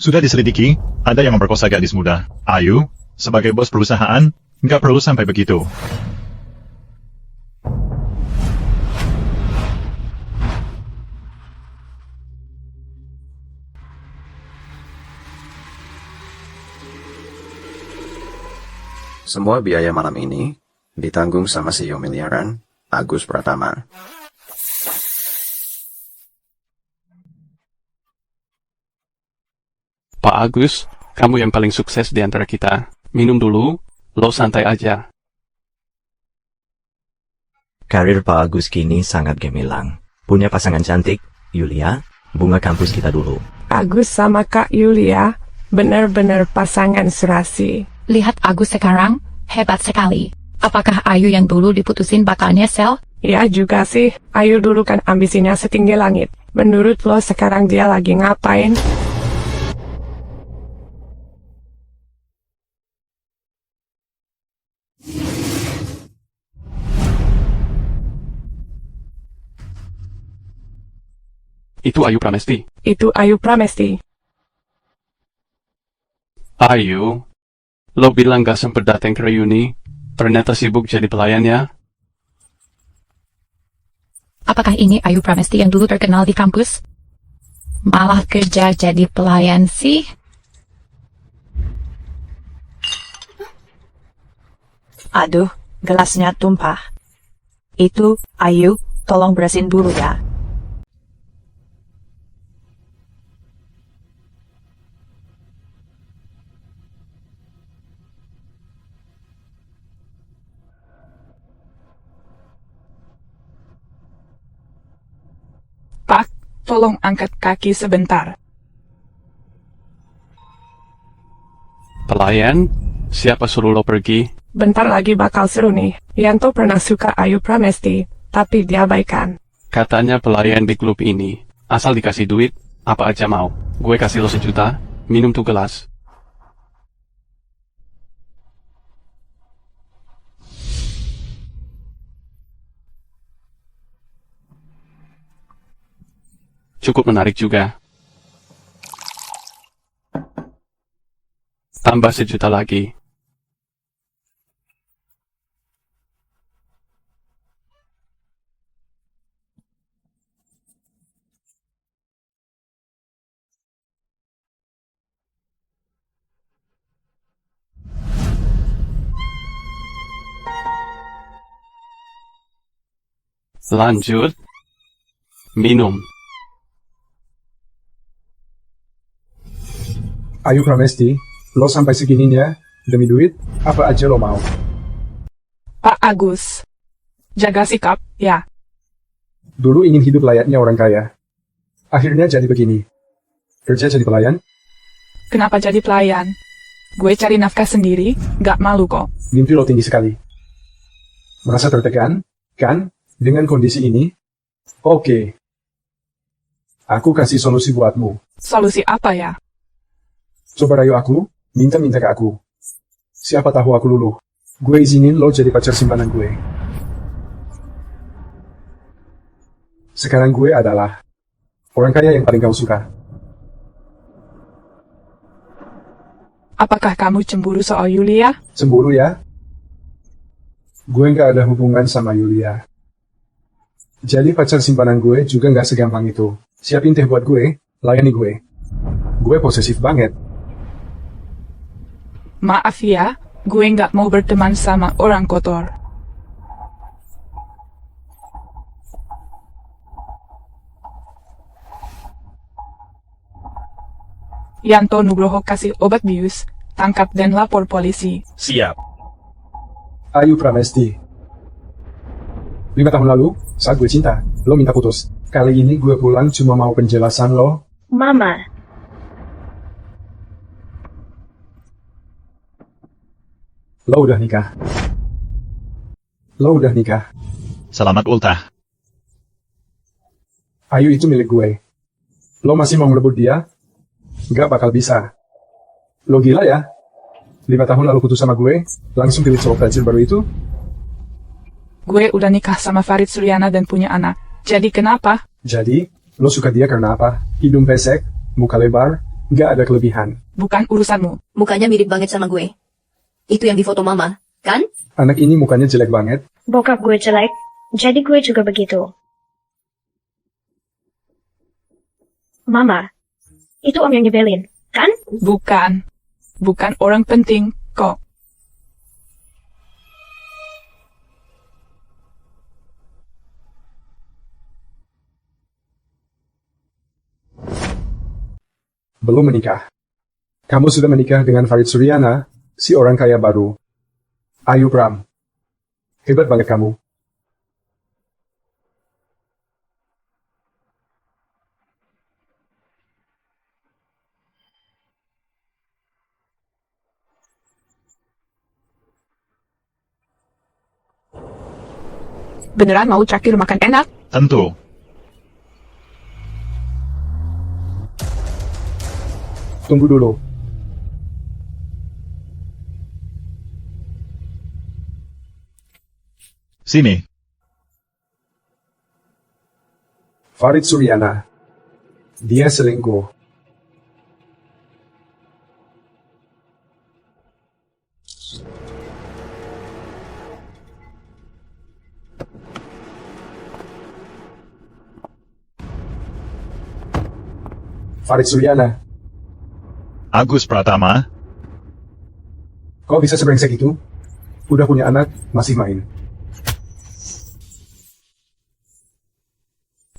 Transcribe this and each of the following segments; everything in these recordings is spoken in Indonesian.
Sudah diselidiki, ada yang memperkosa gadis muda. Ayu, sebagai bos perusahaan, nggak perlu sampai begitu. Semua biaya malam ini ditanggung sama CEO miliaran, Agus Pratama. Pak Agus, kamu yang paling sukses di antara kita. Minum dulu, lo santai aja. Karir Pak Agus kini sangat gemilang. Punya pasangan cantik, Yulia, bunga kampus kita dulu. Agus sama Kak Yulia, benar-benar pasangan serasi. Lihat Agus sekarang, hebat sekali. Apakah Ayu yang dulu diputusin bakal nyesel? Ya juga sih, Ayu dulu kan ambisinya setinggi langit. Menurut lo sekarang dia lagi ngapain? Itu Ayu Pramesti. Itu Ayu Pramesti. Ayu, lo bilang gak sempet datang ke reuni, ternyata sibuk jadi pelayan ya? Apakah ini Ayu Pramesti yang dulu terkenal di kampus? Malah kerja jadi pelayan sih? Aduh, gelasnya tumpah. Itu, Ayu, tolong bersihin dulu ya. Pak, tolong angkat kaki sebentar. Pelayan? Siapa suruh lo pergi? Bentar lagi bakal seru nih. Yanto pernah suka Ayu Pramesti, tapi diabaikan. Katanya pelayan di klub ini. Asal dikasih duit, apa aja mau. Gue kasih lo 1 juta, minum tuh gelas. Cukup menarik juga. Tambah 1 juta lagi. Lanjut. Minum. Ayu Pramesti, lo sampai segininya, demi duit, apa aja lo mau? Pak Agus, jaga sikap, ya. Dulu ingin hidup layaknya orang kaya. Akhirnya jadi begini. Kerja jadi pelayan? Kenapa jadi pelayan? Gue cari nafkah sendiri, gak malu kok. Mimpi lo tinggi sekali. Merasa tertekan, kan, dengan kondisi ini? Oke. Aku kasih solusi buatmu. Solusi apa ya? Coba rayu aku, minta ke aku. Siapa tahu aku luluh. Gue izinin lo jadi pacar simpanan gue. Sekarang gue adalah orang kaya yang paling kau suka. Apakah kamu cemburu soal Yulia? Cemburu ya? Gue nggak ada hubungan sama Yulia. Jadi pacar simpanan gue juga nggak segampang itu. Siapin teh buat gue, layani gue. Gue posesif banget. Maaf ya, gue nggak mau berteman sama orang kotor. Yanto Nugroho kasih obat bius, tangkap dan lapor polisi. Siap. Ayu Pramesti. 5 tahun lalu, saat gue cinta, lo minta putus. Kali ini gue pulang cuma mau penjelasan lo. Mama. Lo udah nikah. Lo udah nikah. Selamat ultah. Ayu itu milik gue. Lo masih mau merebut dia? Nggak bakal bisa. Lo gila ya? 5 tahun lalu putus sama gue, langsung pilih cowok tajir baru itu? Gue udah nikah sama Farid Suryana dan punya anak. Jadi kenapa? Jadi, lo suka dia karena apa? Hidung pesek, muka lebar, Nggak ada kelebihan. Bukan urusanmu. Mukanya mirip banget sama gue. Itu yang di foto mama, kan? Anak ini mukanya jelek banget. Bokap gue jelek, jadi gue juga begitu. Mama, itu om yang nyebelin, kan? Bukan. Bukan orang penting, kok. Belum menikah. Kamu sudah menikah dengan Farid Suryana, si orang kaya baru. Ayu Pram. Hebat banget kamu. Beneran mau traktir makan enak? Tentu. Tunggu dulu. Sini. Farid Suryana. Dia selingkuh. Farid Suryana. Agus Pratama. Kok bisa sebrengsek itu? Udah punya anak, masih main.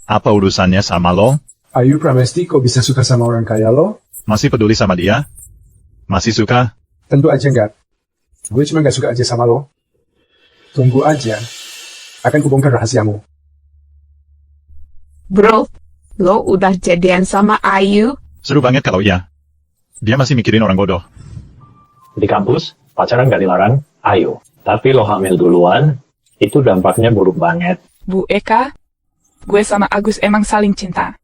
Apa urusannya sama lo? Ayu Pramesti kok bisa suka sama orang kaya lo? Masih peduli sama dia? Masih suka? Tentu aja enggak. Gue cuma gak suka aja sama lo. Tunggu aja. Akan kubongkar rahasiamu. Bro, lo udah jadian sama Ayu? Seru banget kalau iya. Dia masih mikirin orang bodoh. Di kampus, pacaran gak dilarang, ayo. Tapi lo hamil duluan, itu dampaknya buruk banget. Bu Eka, gue sama Agus emang saling cinta.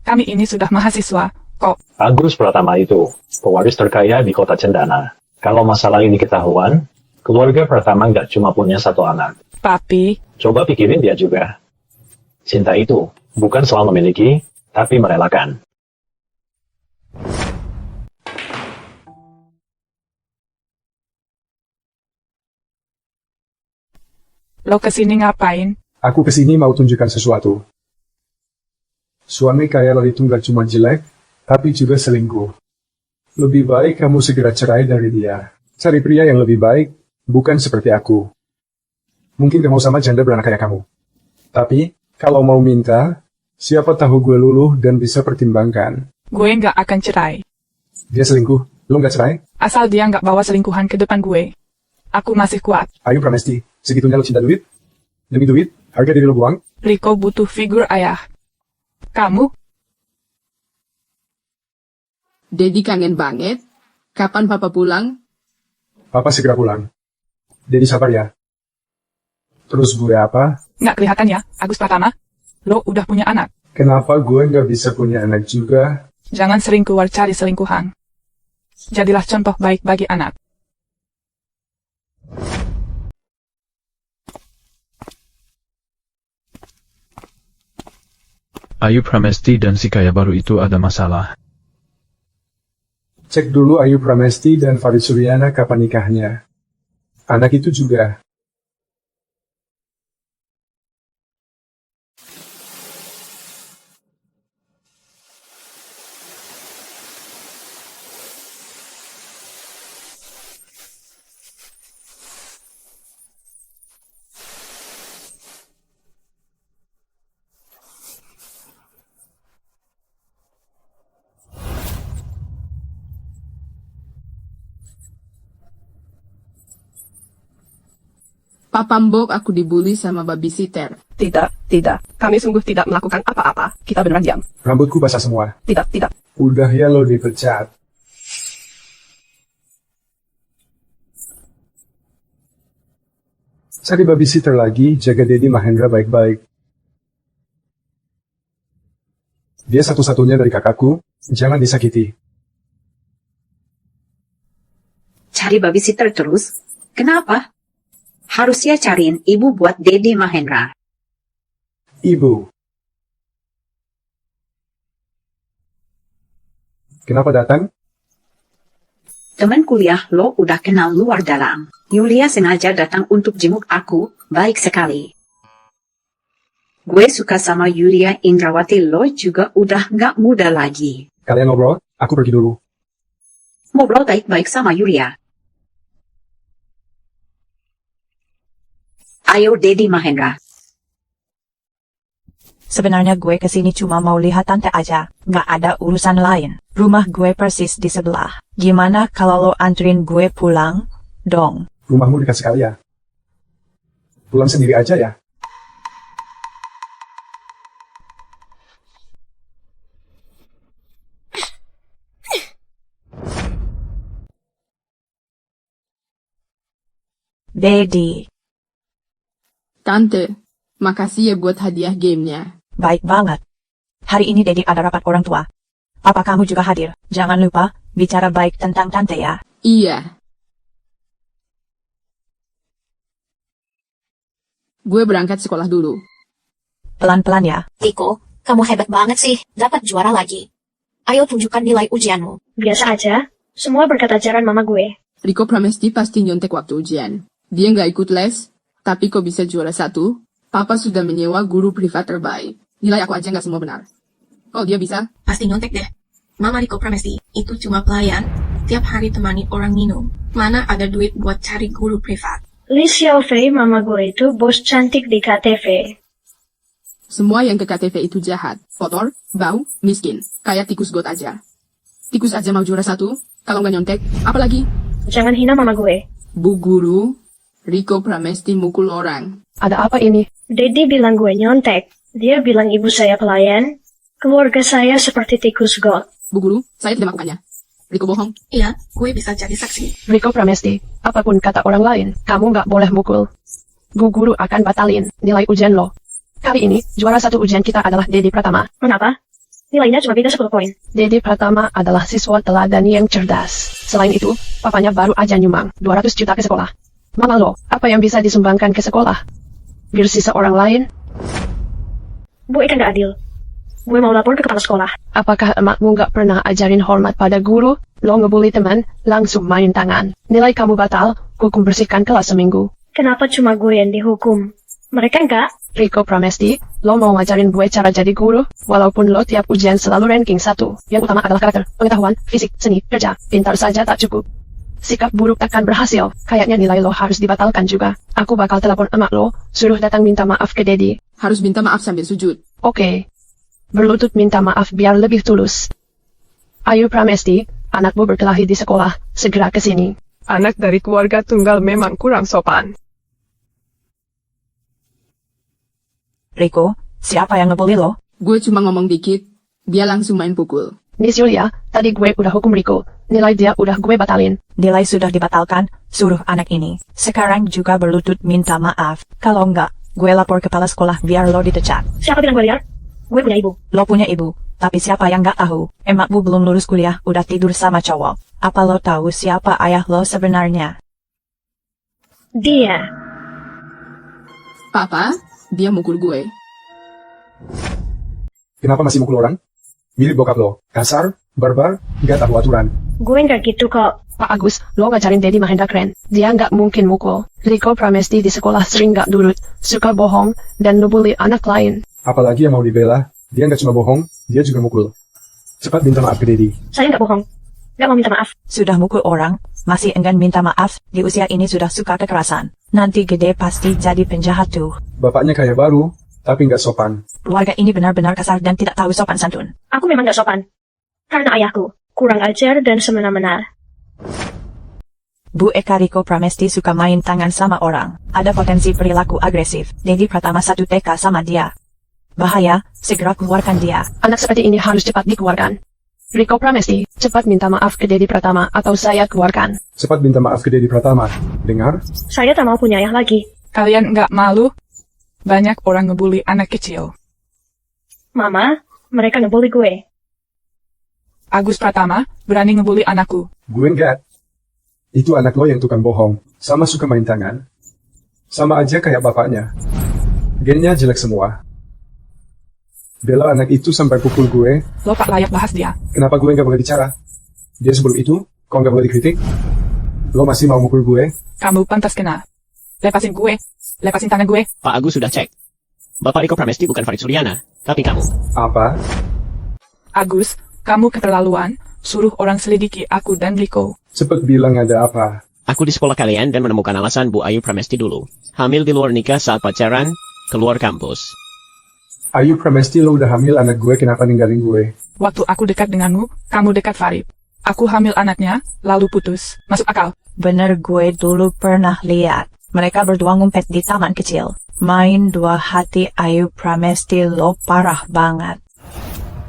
Kami ini sudah mahasiswa, kok. Agus Pratama itu, pewaris terkaya di kota Cendana. Kalau masalah ini ketahuan, keluarga Pratama gak cuma punya satu anak. Papi, Coba pikirin dia juga. Cinta itu, bukan soal memiliki, tapi merelakan. lo kesini ngapain? Aku kesini mau tunjukkan sesuatu. Suami kaya lo itu gak cuma jelek, tapi juga selingkuh. Lebih baik kamu segera cerai dari dia. Cari pria yang lebih baik, bukan seperti aku. Mungkin kamu sama janda beranak kayak kamu. Tapi, kalau mau minta, siapa tahu gue luluh dan bisa pertimbangkan. Gue nggak akan cerai. Dia selingkuh, lo gak cerai? Asal dia nggak bawa selingkuhan ke depan gue. Aku masih kuat. Ayu Pramesti, segitunya lo cinta duit? Demi duit, harga diri lo buang? Riko butuh figur ayah. Kamu? Dedi kangen banget. Kapan papa pulang? Papa segera pulang. Dedi sabar ya. Terus gue apa? Nggak kelihatan ya, Agus Pratama? Lo udah punya anak. Kenapa gue gak bisa punya anak juga? Jangan sering keluar cari selingkuhan. Jadilah contoh baik bagi anak. Ayu Pramesti dan si kaya baru itu ada masalah. Cek dulu Ayu Pramesti dan Farid Suryana kapan nikahnya. Anak itu juga. Papa mbok aku dibully sama babysitter. Tidak, tidak. Kami sungguh tidak melakukan apa-apa. Kita beneran diam. Rambutku basah semua. Tidak, tidak. Udah ya lo dipecat. Cari babysitter lagi, jaga Dedi Mahendra baik-baik. Dia satu-satunya dari kakakku, jangan disakiti. Cari babysitter terus? Kenapa? Harusnya cariin ibu buat Dedi Mahendra. Ibu. Kenapa datang? Teman kuliah lo udah kenal luar dalam. Yulia sengaja datang untuk jenguk aku, baik sekali. Gue suka sama Yulia Indrawati, lo juga udah gak muda lagi. Kalian ngobrol, aku pergi dulu. Ngobrol baik-baik sama Yulia. Ayo Dedi Mahendra. Sebenarnya gue kesini cuma mau lihat tante aja, nggak ada urusan lain. Rumah gue persis di sebelah. Gimana kalau lo anterin gue pulang, dong? Rumahmu dekat sekali ya. Pulang sendiri aja ya. Dedi. Tante, makasih ya buat hadiah gamenya. Baik banget. Hari ini Dedi ada rapat orang tua. Papa kamu juga hadir. Jangan lupa, bicara baik tentang tante ya. Iya. Gue berangkat sekolah dulu. Pelan-pelan ya. Rico, kamu hebat banget sih, dapat juara lagi. Ayo tunjukkan nilai ujianmu. Biasa aja, semua berkat ajaran mama gue. Rico Pramesti pasti nyontek waktu ujian. Dia nggak ikut les, tapi kok bisa juara 1? Papa sudah menyewa guru privat terbaik. Nilai aku aja nggak semua benar. Oh, dia bisa? Pasti nyontek deh. Mama Rico Pramesti itu cuma pelayan, tiap hari temani orang minum. Mana ada duit buat cari guru privat. Li Xiaofei, mama gue itu bos cantik di KTV. Semua yang ke KTV itu jahat, kotor, bau, miskin. Kayak tikus got aja. Tikus aja mau juara 1, kalau nggak nyontek, apalagi? Jangan hina mama gue. Bu Guru, Rico Pramesti mukul orang. Ada apa ini? Dedi bilang gue nyontek. Dia bilang ibu saya pelayan. Keluarga saya seperti tikus got. Bu Guru, saya tidak melakukannya. Rico bohong. Iya, gue bisa jadi saksi. Rico Pramesti, apapun kata orang lain, kamu nggak boleh mukul. Bu Guru akan batalin nilai ujian lo. Kali ini, juara 1 ujian kita adalah Dedi Pratama. Kenapa? Nilainya cuma beda 10 poin. Dedi Pratama adalah siswa teladan yang cerdas. Selain itu, papanya baru aja nyumbang 200 juta ke sekolah. Mama lo, apa yang bisa disumbangkan ke sekolah? Biar sisa orang lain? Bu, ikan gak adil. Gue mau lapor ke kepala sekolah. Apakah emakmu gak pernah ajarin hormat pada guru? Lo ngebully teman, langsung main tangan. Nilai kamu batal, hukum bersihkan kelas seminggu. Kenapa cuma gue yang dihukum? Mereka enggak? Rico Pramesti, lo mau ngajarin gue cara jadi guru? Walaupun lo tiap ujian selalu ranking 1. Yang utama adalah karakter, pengetahuan, fisik, seni, kerja. Pintar saja tak cukup. Sikap buruk takkan berhasil. Kayaknya nilai lo harus dibatalkan juga. Aku bakal telepon emak lo, suruh datang minta maaf ke Dedi. Harus minta maaf sambil sujud. Oke. Berlutut minta maaf biar lebih tulus. Ayu Pramesti, anakmu berkelahi di sekolah, segera ke sini. Anak dari keluarga tunggal memang kurang sopan. Rico, siapa yang ngebully lo? Gue cuma ngomong dikit, dia langsung main pukul. Miss Yulia, tadi gue udah hukum Rico. Nilai dia udah gue batalin. Nilai sudah dibatalkan, suruh anak ini. Sekarang juga berlutut minta maaf. Kalau enggak, gue lapor kepala sekolah biar lo dipecat. Siapa bilang gue liar? Gue punya ibu. Lo punya ibu, tapi siapa yang nggak tahu? Emakmu belum lulus kuliah, udah tidur sama cowok. Apa lo tahu siapa ayah lo sebenarnya? Dia. Papa, dia mukul gue. Kenapa masih mukul orang? Mirip bokap lo, kasar, barbar, nggak tahu aturan. Gue nggak gitu kok. Pak Agus, lo ngajarin Dedi Mahendra keren. Dia nggak mungkin mukul. Rico Pramesti di sekolah sering nggak nurut, suka bohong, dan ngebully anak lain. Apalagi yang mau dibela, dia nggak cuma bohong, dia juga mukul. Cepat minta maaf ke Dedi. Saya nggak bohong. Nggak mau minta maaf. Sudah mukul orang, masih enggan minta maaf, di usia ini sudah suka kekerasan. Nanti gede pasti jadi penjahat tuh. Bapaknya kaya baru, tapi nggak sopan. Keluarga ini benar-benar kasar dan tidak tahu sopan santun. Aku memang nggak sopan. Karena ayahku kurang ajar dan semena-mena. Bu Eka Rico Pramesti suka main tangan sama orang. Ada potensi perilaku agresif. Dedi Pratama 1 TK sama dia. Bahaya, segera keluarkan dia. Anak seperti ini harus cepat dikeluarkan. Rico Pramesti, cepat minta maaf ke Dedi Pratama atau saya keluarkan. Cepat minta maaf ke Dedi Pratama. Dengar? Saya tak mau punya ayah lagi. Kalian nggak malu? Banyak orang ngebully anak kecil. Mama, mereka ngebully gue. Agus Pratama, berani ngebully anakku. Gue enggak. Itu anak lo yang tukang bohong. Sama suka main tangan. Sama aja kayak bapaknya. Gennya jelek semua. Bela anak itu sampai pukul gue. Lo tak layak bahas dia. Kenapa gue nggak boleh bicara? Dia sebelum itu, kok nggak boleh dikritik? Lo masih mau mukul gue? Kamu pantas kena. Lepasin gue. Lepasin tangan gue. Pak Agus sudah cek. Bapak Riko Pramesti bukan Farid Suryana, tapi kamu. Apa? Agus, kamu keterlaluan. Suruh orang selidiki aku dan Riko. Cepet bilang ada apa. Aku di sekolah kalian dan menemukan alasan Bu Ayu Pramesti dulu. Hamil di luar nikah saat pacaran, keluar kampus. Ayu Pramesti, lo udah hamil anak gue, kenapa ninggalin gue? Waktu aku dekat denganmu, kamu dekat Farid. Aku hamil anaknya, lalu putus. Masuk akal. Bener, gue dulu pernah lihat. Mereka berdua ngumpet di taman kecil. Main dua hati. Ayu Pramesti, lo parah banget.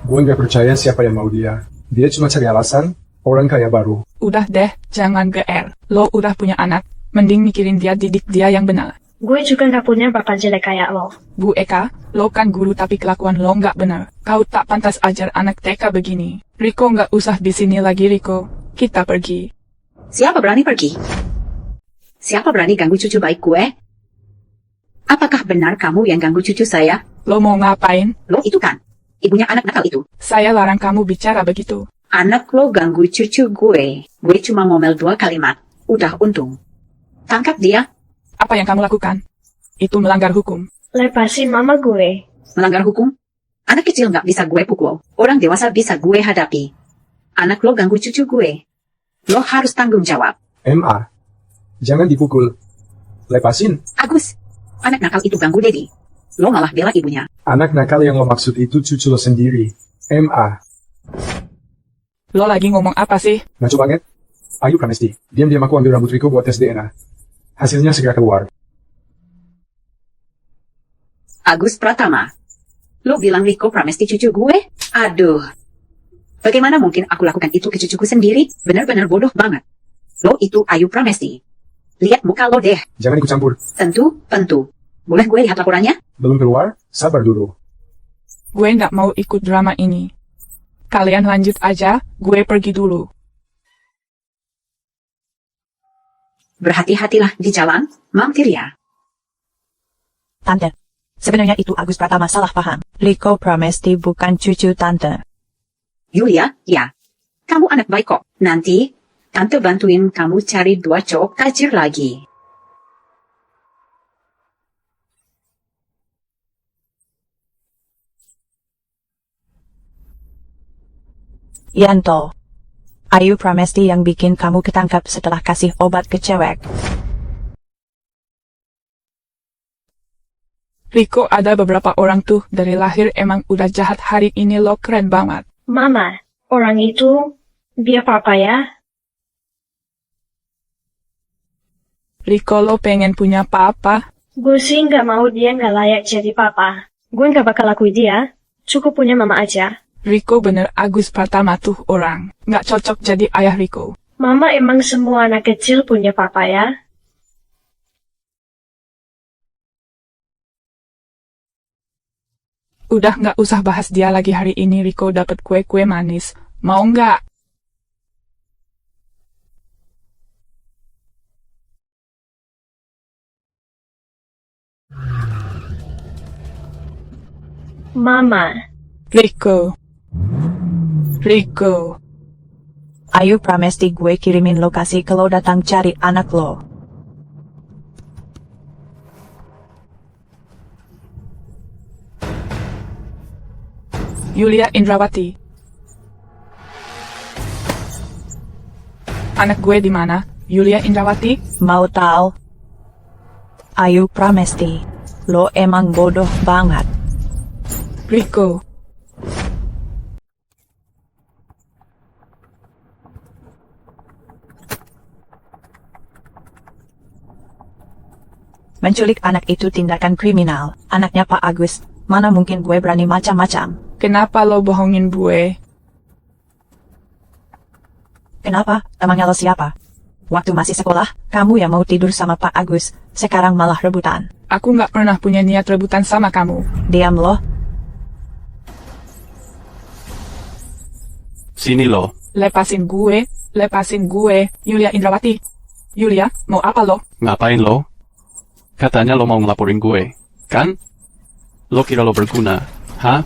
Gue nggak percaya siapa yang mau dia. Dia cuma cari alasan, orang kaya baru. Udah deh, jangan GR. Lo udah punya anak, mending mikirin dia, didik dia yang benar. Gue juga nggak punya bapak jelek kayak lo. Bu Eka, lo kan guru tapi kelakuan lo nggak benar. Kau tak pantas ajar anak TK begini. Riko nggak usah di sini lagi, Riko. Kita pergi. Siapa berani pergi? Siapa berani ganggu cucu baik gue? Apakah benar kamu yang ganggu cucu saya? Lo mau ngapain? Lo itu kan, ibunya anak nakal itu. Saya larang kamu bicara begitu. Anak lo ganggu cucu gue. Gue cuma ngomel 2 kalimat. Udah untung. Tangkap dia. Apa yang kamu lakukan? Itu melanggar hukum. Lepasin mama gue. Melanggar hukum? Anak kecil nggak bisa gue pukul. Orang dewasa bisa gue hadapi. Anak lo ganggu cucu gue. Lo harus tanggung jawab. MA. Jangan dipukul. Lepasin. Agus, anak nakal itu ganggu Dedi. Lo malah bela ibunya. Anak nakal yang lo maksud itu cucu lo sendiri. MA. Lo lagi ngomong apa sih? Ngaco banget. Ayu Pramesti, diam-diam aku ambil rambut Riko buat tes DNA. Hasilnya segera keluar. Agus Pratama. Lo bilang Riko Pramesti cucu gue? Aduh. Bagaimana mungkin aku lakukan itu ke cucuku sendiri? Benar-benar bodoh banget. Lo itu Ayu Pramesti. Lihat muka lo deh. Jangan ikut campur. Tentu. Boleh gue lihat laporannya? Belum keluar? Sabar dulu. Gue nggak mau ikut drama ini. Kalian lanjut aja, gue pergi dulu. Berhati-hatilah di jalan, Mam Tirya. Tante, sebenarnya itu Agus Pratama salah paham. Riko Pramesti bukan cucu tante. Yulia, ya. Kamu anak baik kok. Nanti, tante bantuin kamu cari 2 cowok tajir lagi. Yanto. Ayu Pramesti yang bikin kamu ketangkap setelah kasih obat ke cewek. Riko, ada beberapa orang tuh dari lahir emang udah jahat, hari ini lo keren banget. Mama, orang itu, dia papa ya? Riko, lo pengen punya papa? Gue sih nggak mau, dia nggak layak jadi papa. Gue nggak bakal lakuin dia, cukup punya mama aja. Riko bener, Agus Pratama tuh orang. Nggak cocok jadi ayah Riko. Mama, emang semua anak kecil punya papa ya? Udah nggak usah bahas dia lagi, hari ini Riko dapat kue-kue manis. Mau nggak? Mama. Riko. Ayu Pramesti, gue kirimin lokasi ke lo, datang cari anak lo. Yulia Indrawati. Anak gue di mana? Yulia Indrawati? Mau tahu? Ayu Pramesti, lo emang bodoh banget. Riko. Menculik anak itu tindakan kriminal. Anaknya Pak Agus. Mana mungkin gue berani macam-macam. Kenapa lo bohongin gue? Kenapa? Emangnya lo siapa? Waktu masih sekolah, kamu yang mau tidur sama Pak Agus. Sekarang malah rebutan. Aku nggak pernah punya niat rebutan sama kamu. Diam lo. Sini lo. Lepasin gue. Yulia Indrawati. Yulia, mau apa lo? Ngapain lo? Katanya lo mau ngelaporin gue, kan? Lo kira lo berguna, hah?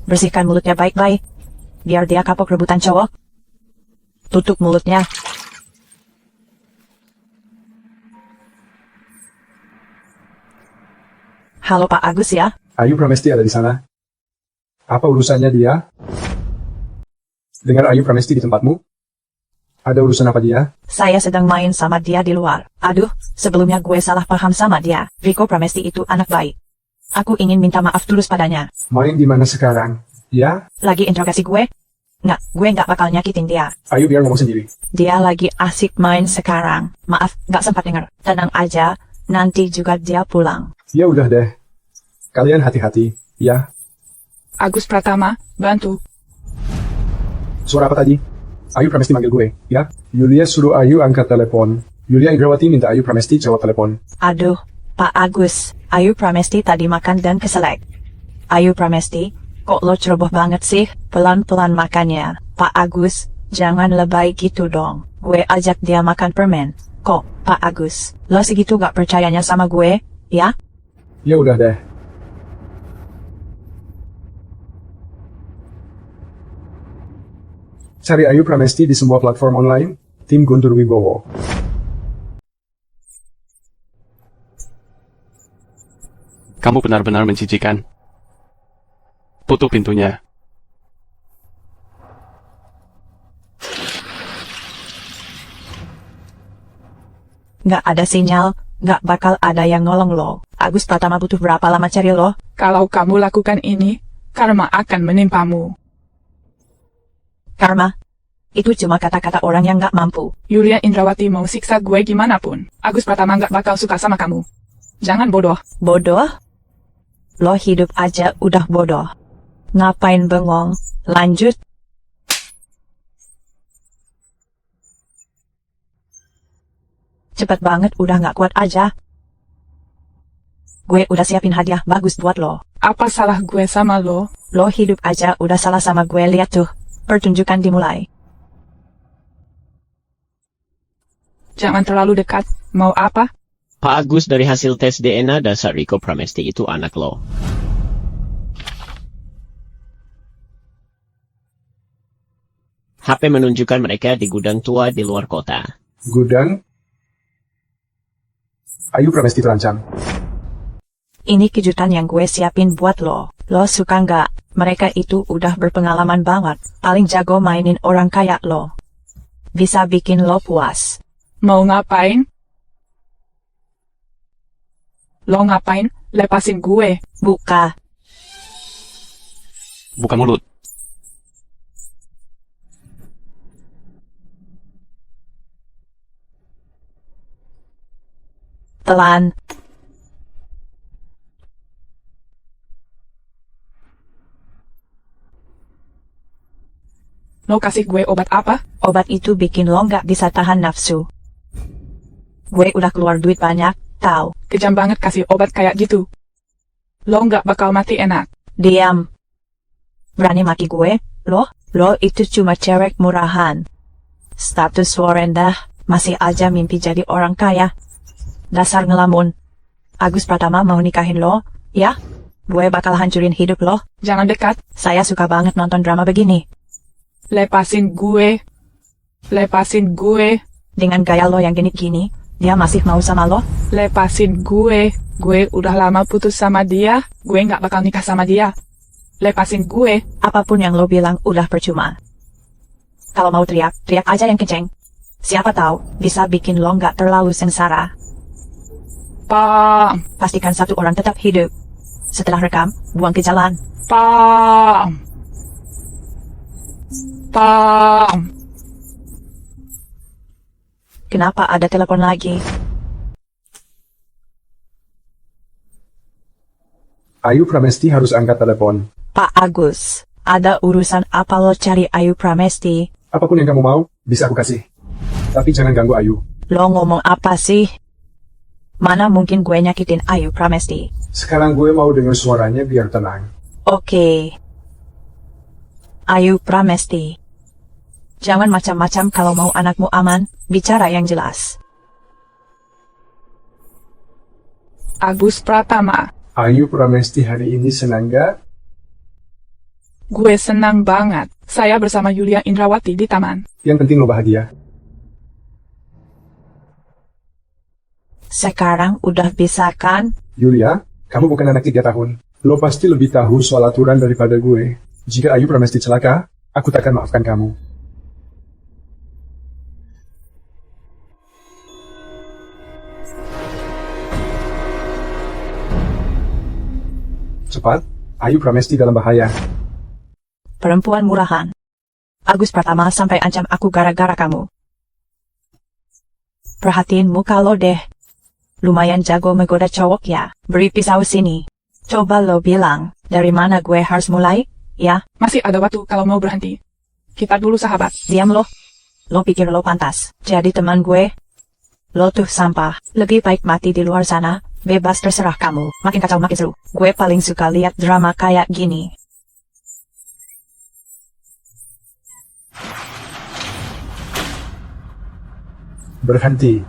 Bersihkan mulutnya baik-baik. Biar dia kapok rebutan cowok. Tutup mulutnya. Halo Pak Agus ya? Ayu Pramesti ada di sana. Apa urusannya dia? Dengar Ayu Pramesti di tempatmu? Ada urusan apa dia? Saya sedang main sama dia di luar. Aduh, sebelumnya gue salah paham sama dia. Rico Pramesti itu anak baik. Aku ingin minta maaf tulus padanya. Main di mana sekarang? Ya? Lagi interogasi gue? Nggak, gue nggak bakal nyakitin dia. Ayu biar ngomong sendiri. Dia lagi asik main sekarang. Maaf, nggak sempat dengar. Tenang aja, nanti juga dia pulang. Ya udah deh. Kalian hati-hati, ya. Agus Pratama, bantu. Suara apa tadi? Ayu Pramesti manggil gue, ya. Yulia suruh Ayu angkat telepon. Yulia Indrawati minta Ayu Pramesti jawab telepon. Aduh, Pak Agus, Ayu Pramesti tadi makan dan keselak. Ayu Pramesti, kok lo ceroboh banget sih? Pelan-pelan makannya. Pak Agus, jangan lebay gitu dong. Gue ajak dia makan permen. Kok, Pak Agus, lo segitu gak percayanya sama gue, ya? Ya udah deh. Cari Ayu Pramesti di semua platform online. Tim Guntur Wibowo. Kamu benar-benar menjijikan. Tutup pintunya. Nggak ada sinyal, nggak bakal ada yang nolong lo. Agus Pratama butuh berapa lama cari lo? Kalau kamu lakukan ini, karma akan menimpamu. Karma? Itu cuma kata-kata orang yang nggak mampu. Yulia Indrawati mau siksa gue gimana pun. Agus Pratama nggak bakal suka sama kamu. Jangan bodoh. Bodoh? Lo hidup aja udah bodoh. Ngapain bengong? Lanjut. Cepet banget udah nggak kuat aja. Gue udah siapin hadiah bagus buat lo. Apa salah gue sama lo? Lo hidup aja udah salah sama gue, lihat tuh. Pertunjukan dimulai. Jangan terlalu dekat. Mau apa? Pak Agus, dari hasil tes DNA dasar Rico Pramesti itu anak lo. HP menunjukkan mereka di gudang tua di luar kota. Gudang? Ayu Pramesti terancam. Ini kejutan yang gue siapin buat lo. Lo suka nggak? Mereka itu udah berpengalaman banget. Paling jago mainin orang kayak lo. Bisa bikin lo puas. Mau ngapain? Lo ngapain? Lepasin gue. Buka. Buka mulut. Pelan. Lo kasih gue obat apa? Obat itu bikin lo nggak bisa tahan nafsu. Gue udah keluar duit banyak, tahu. Kejam banget kasih obat kayak gitu. Lo nggak bakal mati enak. Diam. Berani maki gue? Lo itu cuma cewek murahan. Status lo rendah, masih aja mimpi jadi orang kaya. Dasar ngelamun. Agus Pratama mau nikahin lo, ya? Gue bakal hancurin hidup lo. Jangan dekat. Saya suka banget nonton drama begini. Lepasin gue. Lepasin gue. Dengan gaya lo yang gini-gini, dia masih mau sama lo? Lepasin gue. Gue udah lama putus sama dia. Gue nggak bakal nikah sama dia. Lepasin gue. Apapun yang lo bilang udah percuma. Kalau mau teriak, teriak aja yang kenceng. Siapa tahu, bisa bikin lo nggak terlalu sengsara. Pam. Pastikan satu orang tetap hidup. Setelah rekam, buang ke jalan. Pam. Pam. Kenapa ada telepon lagi? Ayu Pramesti harus angkat telepon. Pak Agus, ada urusan apa lo cari Ayu Pramesti? Apapun yang kamu mau, bisa aku kasih. Tapi jangan ganggu Ayu. Lo ngomong apa sih? Mana mungkin gue nyakitin Ayu Pramesti? Sekarang gue mau dengar suaranya biar tenang. Oke. Ayu Pramesti. Jangan macam-macam kalau mau anakmu aman, bicara yang jelas. Agus Pratama. Ayu Pramesti hari ini senang gak? Gue senang banget. Saya bersama Yulia Indrawati di taman. Yang penting lo bahagia. Sekarang udah bisa kan? Yulia, kamu bukan anak 3 tahun. Lo pasti lebih tahu soal aturan daripada gue. Jika Ayu Pramesti celaka, aku takkan maafkan kamu. Cepat, Ayu Pramesti dalam bahaya. Perempuan murahan. Agus Pratama sampai ancam aku gara-gara kamu. Perhatiin muka lo deh. Lumayan jago menggoda cowok ya. Beri pisau sini. Coba lo bilang, dari mana gue harus mulai, ya? Masih ada waktu kalau mau berhenti. Kita dulu sahabat. Diam lo. Lo pikir lo pantas jadi teman gue? Lo tuh sampah. Lebih baik mati di luar sana. Bebas terserah kamu. Makin kacau makin seru. Gue paling suka lihat drama kayak gini. Berhenti.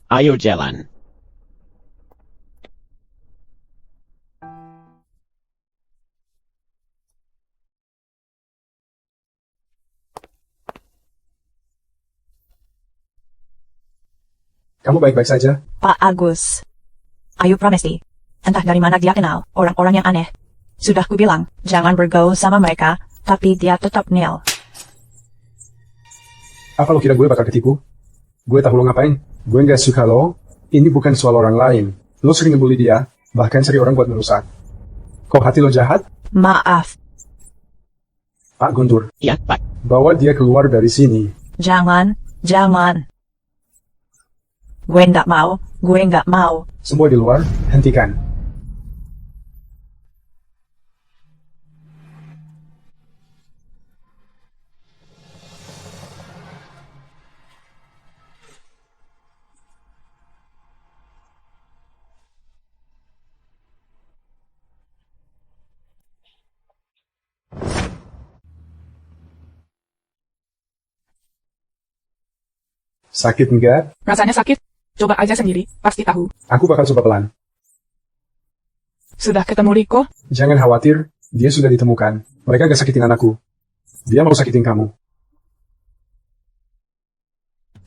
Ayo jalan. Kamu baik-baik saja? Pak Agus. Ayu Pramesti. Entah dari mana dia kenal orang-orang yang aneh. Sudah kubilang, jangan bergaul sama mereka, tapi dia tetap nil. Apa lo kira gue bakal ketipu? Gue tahu lo ngapain. Gue nggak suka lo. Ini bukan soal orang lain. Lo sering ngebully dia, bahkan cari orang buat merusak. Kok hati lo jahat? Maaf. Pak Guntur. Ya, Pak. Bawa dia keluar dari sini. Jangan. Gue nggak mau. Semua di luar, hentikan. Sakit enggak? Rasanya sakit? Coba aja sendiri, pasti tahu. Aku bakal coba pelan. Sudah ketemu Riko? Jangan khawatir, dia sudah ditemukan. Mereka gak sakitin anakku. Dia mau sakitin kamu.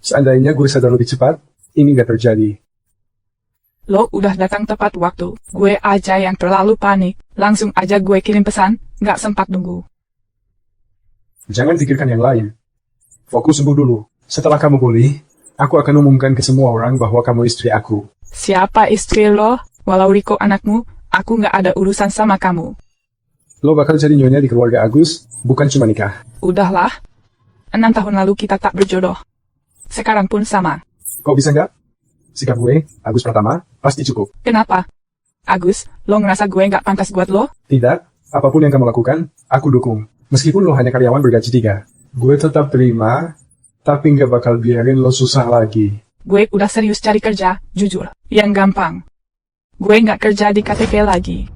Seandainya gue sadar lebih cepat, ini gak terjadi. Lo udah datang tepat waktu. Gue aja yang terlalu panik. Langsung aja gue kirim pesan, gak sempat nunggu. Jangan pikirkan yang lain. Fokus sembuh dulu. Setelah kamu pulih, aku akan umumkan ke semua orang bahwa kamu istri aku. Siapa istri lo? Walau Riko anakmu, aku gak ada urusan sama kamu. Lo bakal jadi nyonya di keluarga Agus, bukan cuma nikah. Udahlah. 6 tahun lalu kita tak berjodoh. Sekarang pun sama. Kok bisa nggak? Sikap gue, Agus Pratama, pasti cukup. Kenapa? Agus, lo ngerasa gue gak pantas buat lo? Tidak, apapun yang kamu lakukan, aku dukung. Meskipun lo hanya karyawan bergaji 3. Gue tetap terima, tapi nggak bakal biarin lo susah lagi. Gue udah serius cari kerja, jujur. Yang gampang. Gue nggak kerja di KTP lagi.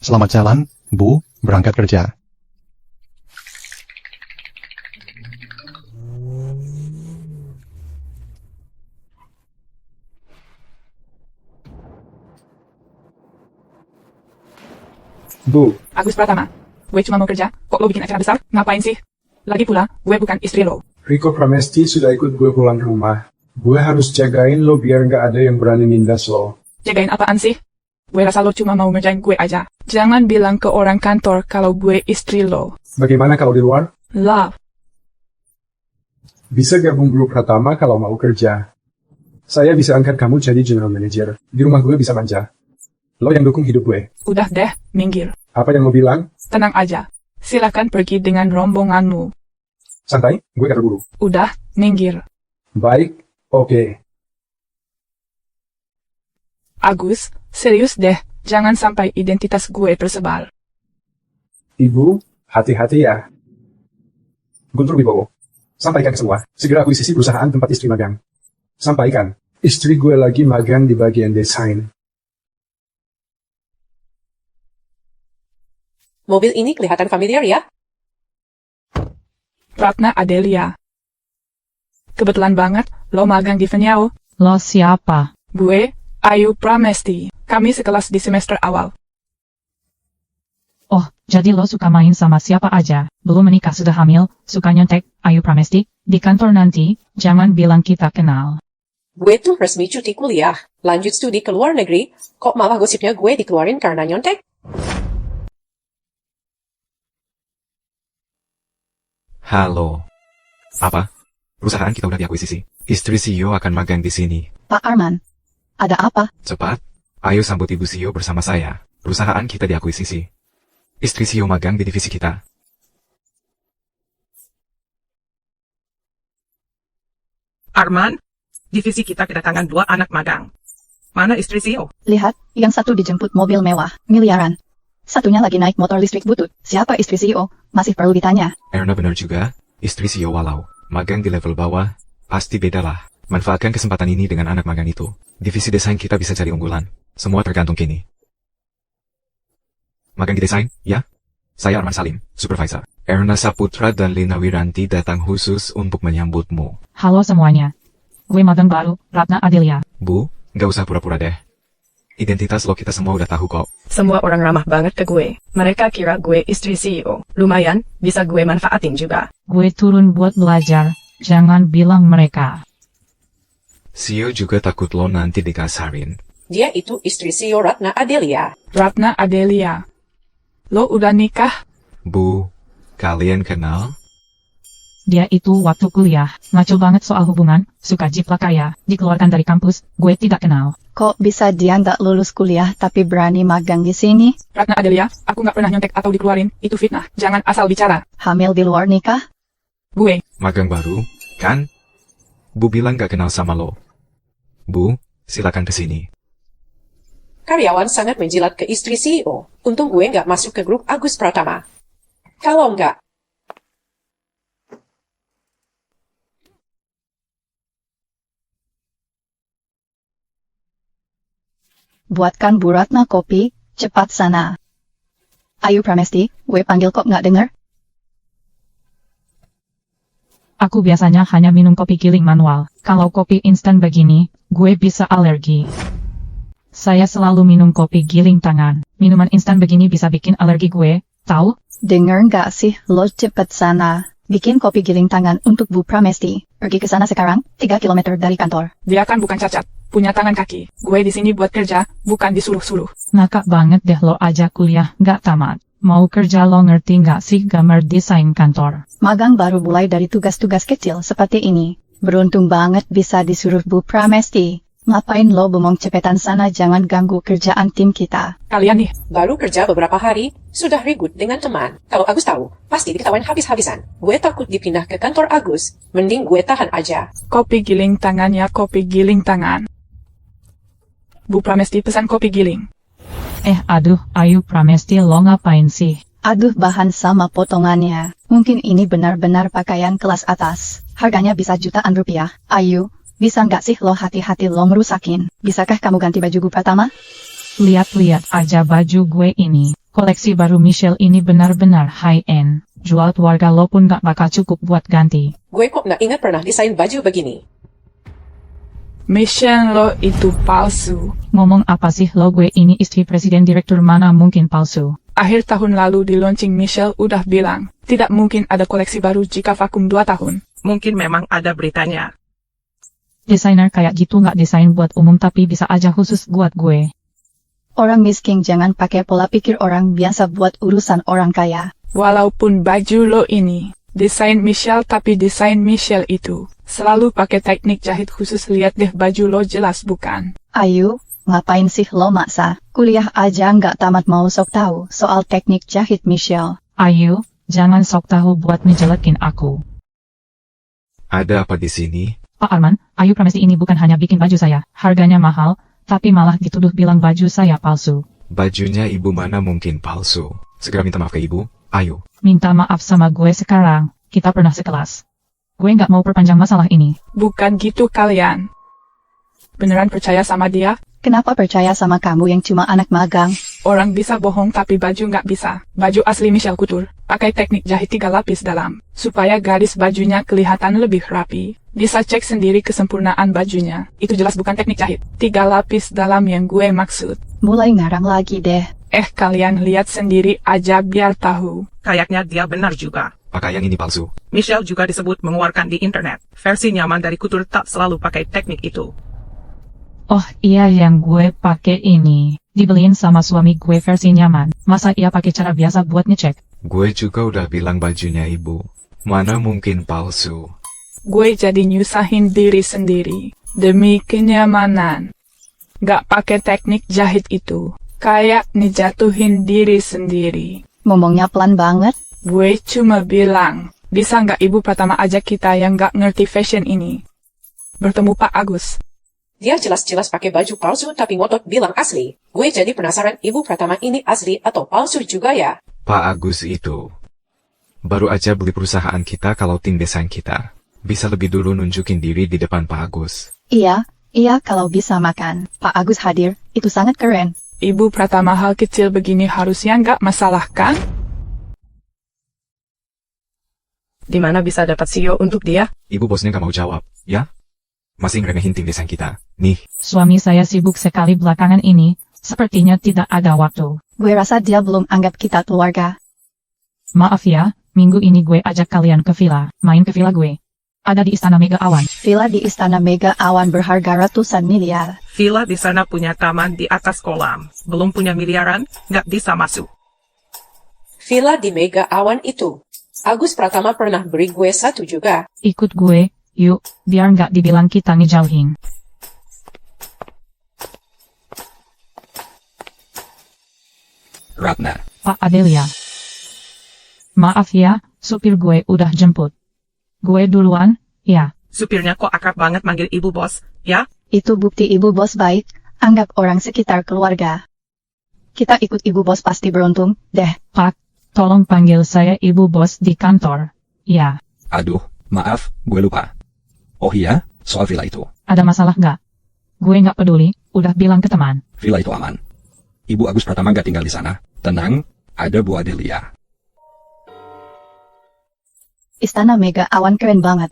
Selamat jalan, Bu, berangkat kerja. Bu. Agus Pratama. Gue cuma mau kerja, kok lo bikin acara besar? Ngapain sih? Lagi pula, gue bukan istri lo. Riko Pramesti sudah ikut gue pulang ke rumah. Gue harus jagain lo biar nggak ada yang berani nindas lo. Jagain apaan sih? Gue rasa lo cuma mau ngerjain gue aja. Jangan bilang ke orang kantor kalau gue istri lo. Bagaimana kalau di luar? Love. Bisa gabung grup Pratama kalau mau kerja. Saya bisa angkat kamu jadi general manager. Di rumah gue bisa manja. Lo yang dukung hidup gue. Udah deh, minggir. Apa yang lo bilang? Tenang aja. Silakan pergi dengan rombonganmu. Santai, gue gak terburu. Udah, minggir. Baik, oke. Agus, serius deh. Jangan sampai identitas gue tersebar. Ibu, hati-hati ya. Guntur Wibowo, sampaikan ke semua. Segera akuisisi perusahaan tempat istri magang. Sampaikan, Istri gue lagi magang di bagian desain. Mobil ini kelihatan familiar ya? Ratna Adelia. Kebetulan banget, lo magang di Venyao. Lo siapa? Gue, Ayu Pramesti. Kami sekelas di semester awal. Oh, jadi lo suka main sama siapa aja, belum menikah sudah hamil, suka nyontek, Ayu Pramesti, di kantor nanti, jangan bilang kita kenal. Gue tuh resmi cuti kuliah, lanjut studi ke luar negeri, kok malah gosipnya gue dikeluarin karena nyontek? Halo. Apa? Perusahaan kita udah diakuisisi. Istri CEO akan magang di sini. Pak Arman, ada apa? Cepat, ayo sambut Ibu CEO bersama saya. Perusahaan kita diakuisisi. Istri CEO magang di divisi kita. Arman, divisi kita kedatangan 2 anak magang. Mana istri CEO? Lihat, yang satu dijemput mobil mewah, miliaran. Satunya lagi naik motor listrik butut. Siapa istri CEO? Masih perlu ditanya. Erna benar juga, istri CEO walau magang di level bawah, pasti beda lah. Manfaatkan kesempatan ini dengan anak magang itu. Divisi desain kita bisa jadi unggulan. Semua tergantung kini. Magang di desain, ya? Saya Arman Salim, supervisor. Erna Saputra dan Lina Wiranti datang khusus untuk menyambutmu. Halo semuanya. Gue magang baru, Ratna Adelia. Bu, gak usah pura-pura deh. Identitas lo kita semua udah tahu kok. Semua orang ramah banget ke gue. Mereka kira gue istri CEO. Lumayan, bisa gue manfaatin juga. Gue turun buat belajar, jangan bilang mereka. CEO juga takut lo nanti dikasarin. Dia itu istri CEO Ratna Adelia. Ratna Adelia. Lo udah nikah? Bu, kalian kenal? Dia itu waktu kuliah, ngaco banget soal hubungan, suka jiplak kaya, dikeluarkan dari kampus, gue tidak kenal. Kok bisa dia nggak lulus kuliah tapi berani magang di sini? Ratna Adelia, aku nggak pernah nyontek atau dikeluarin, itu fitnah, jangan asal bicara. Hamil di luar nikah? Gue. Magang baru, kan? Bu bilang gak kenal sama lo. Bu, silakan ke sini. Karyawan sangat menjilat ke istri CEO. Untung gue nggak masuk ke grup Agus Pratama. Kalau nggak, buatkan Bu Ratna kopi, cepat sana. Ayu Pramesti, gue panggil kok nggak denger? Aku biasanya hanya minum kopi giling manual, kalau kopi instan begini, gue bisa alergi. Saya selalu minum kopi giling tangan, minuman instan begini bisa bikin alergi gue, tahu? Denger nggak sih, lo cepet sana. Bikin kopi giling tangan untuk Bu Pramesti. Pergi ke sana sekarang, 3 km dari kantor. Dia kan bukan cacat, punya tangan kaki. Gue di sini buat kerja, bukan disuruh-suruh. Nakak banget deh lo aja kuliah, nggak tamat. Mau kerja lo ngerti nggak sih gambar desain kantor? Magang baru mulai dari tugas-tugas kecil seperti ini. Beruntung banget bisa disuruh Bu Pramesti. Ngapain lo bengong cepetan sana, jangan ganggu kerjaan tim kita. Kalian nih, baru kerja beberapa hari, sudah ribut dengan teman. Kalau Agus tahu, pasti diketawain habis-habisan. Gue takut dipindah ke kantor Agus, mending gue tahan aja. Kopi giling tangan ya, kopi giling tangan. Bu Pramesti pesan kopi giling. Aduh, Ayu Pramesti lo ngapain sih? Aduh, bahan sama potongannya. Mungkin ini benar-benar pakaian kelas atas. Harganya bisa jutaan rupiah. Ayu, bisa nggak sih lo hati-hati lo merusakin? Bisakah kamu ganti baju gue pertama? Lihat-lihat aja baju gue ini. Koleksi baru Michelle ini benar-benar high-end. Jual keluarga lo pun nggak bakal cukup buat ganti. Gue kok nggak ingat pernah desain baju begini. Michelle lo itu palsu. Ngomong apa sih lo, gue ini istri presiden direktur, mana mungkin palsu? Akhir tahun lalu di launching Michelle udah bilang, tidak mungkin ada koleksi baru jika vakum 2 tahun. Mungkin memang ada beritanya. Desainer kayak gitu nggak desain buat umum tapi bisa aja khusus buat gue. Orang miskin jangan pakai pola pikir orang biasa buat urusan orang kaya. Walaupun baju lo ini desain Michelle, tapi desain Michelle itu selalu pakai teknik jahit khusus. Lihat deh baju lo, jelas bukan? Ayu, ngapain sih lo maksa? Kuliah aja nggak tamat mau sok tahu soal teknik jahit Michelle. Ayu, jangan sok tahu buat ngejelekin aku. Ada apa di sini? Pak Arman, Ayu Pramesti ini bukan hanya bikin baju saya, harganya mahal, tapi malah dituduh bilang baju saya palsu. Bajunya ibu mana mungkin palsu? Segera minta maaf ke ibu, ayo. Minta maaf sama gue sekarang, kita pernah sekelas. Gue nggak mau perpanjang masalah ini. Bukan gitu kalian. beneran percaya sama dia? Kenapa percaya sama kamu yang cuma anak magang? Orang bisa bohong tapi baju nggak bisa. Baju asli Michelle Couture, pakai teknik jahit 3 lapis dalam, supaya garis bajunya kelihatan lebih rapi. Bisa cek sendiri kesempurnaan bajunya. Itu jelas bukan teknik jahit. 3 lapis dalam yang gue maksud. Mulai ngarang lagi deh. Kalian lihat sendiri aja biar tahu. Kayaknya dia benar juga. Pakaian ini palsu. Michelle juga disebut mengeluarkan di internet. Versi nyaman dari Couture tak selalu pakai teknik itu. Oh iya, yang gue pakai ini dibeliin sama suami gue versi nyaman. Masa ia pakai cara biasa buat ngecek? Gue juga udah bilang bajunya ibu. Mana mungkin palsu? Gue jadi nyusahin diri sendiri demi kenyamanan. Gak pakai teknik jahit itu. Kayak ngejatuhin diri sendiri. Ngomongnya pelan banget. Gue cuma bilang, bisa nggak Ibu Pratama ajak kita yang nggak ngerti fashion ini bertemu Pak Agus? Dia jelas-jelas pakai baju palsu tapi ngotot bilang asli. Gue jadi penasaran Ibu Pratama ini asli atau palsu juga ya? Pak Agus itu baru aja beli perusahaan kita. Kalau tim desain kita bisa lebih dulu nunjukin diri di depan Pak Agus. Iya, kalau bisa makan. Pak Agus hadir, itu sangat keren. Ibu Pratama hal kecil begini harusnya nggak masalah kan? Di mana bisa dapat CEO untuk dia? Ibu bosnya gak mau jawab, ya? Masih ngeremehin tim desain kita. Nih. Suami saya sibuk sekali belakangan ini, sepertinya tidak ada waktu. Gue rasa dia belum anggap kita keluarga. Maaf ya, minggu ini gue ajak kalian ke villa, main ke villa gue. Ada di Istana Mega Awan. Villa di Istana Mega Awan berharga ratusan miliar. Villa di sana punya taman di atas kolam. Belum punya miliaran, nggak bisa masuk. Villa di Mega Awan itu. Agus Pratama pernah beri gue 1 juga. Ikut gue, yuk, biar nggak dibilang kita ngejauhin. Ratna. Pak Adelia. Maaf ya, supir gue udah jemput. Gue duluan, ya. Supirnya kok akrab banget manggil ibu bos, ya? Itu bukti ibu bos baik, anggap orang sekitar keluarga. Kita ikut ibu bos pasti beruntung, deh. Pak, tolong panggil saya ibu bos di kantor, ya. Aduh, maaf, gue lupa. Oh iya, soal villa itu. Ada masalah nggak? Gue nggak peduli, udah bilang ke teman. Villa itu aman. Ibu Agus Pratama nggak tinggal di sana. Tenang, ada Bu Adelia. Istana Mega Awan keren banget.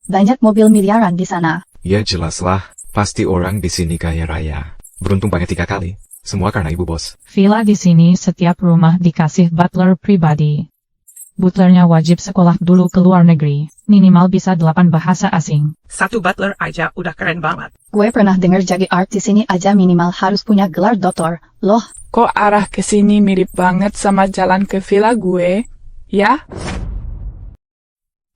Banyak mobil miliaran di sana. Ya jelaslah, pasti orang di sini kaya raya. Beruntung banget 3 kali. Semua karena ibu bos. Villa di sini setiap rumah dikasih butler pribadi. Butlernya wajib sekolah dulu ke luar negeri. Minimal bisa 8 bahasa asing. 1 butler aja udah keren banget. Gue pernah dengar jadi art di sini aja minimal harus punya gelar doktor. Loh, kok arah ke sini mirip banget sama jalan ke villa gue? Ya?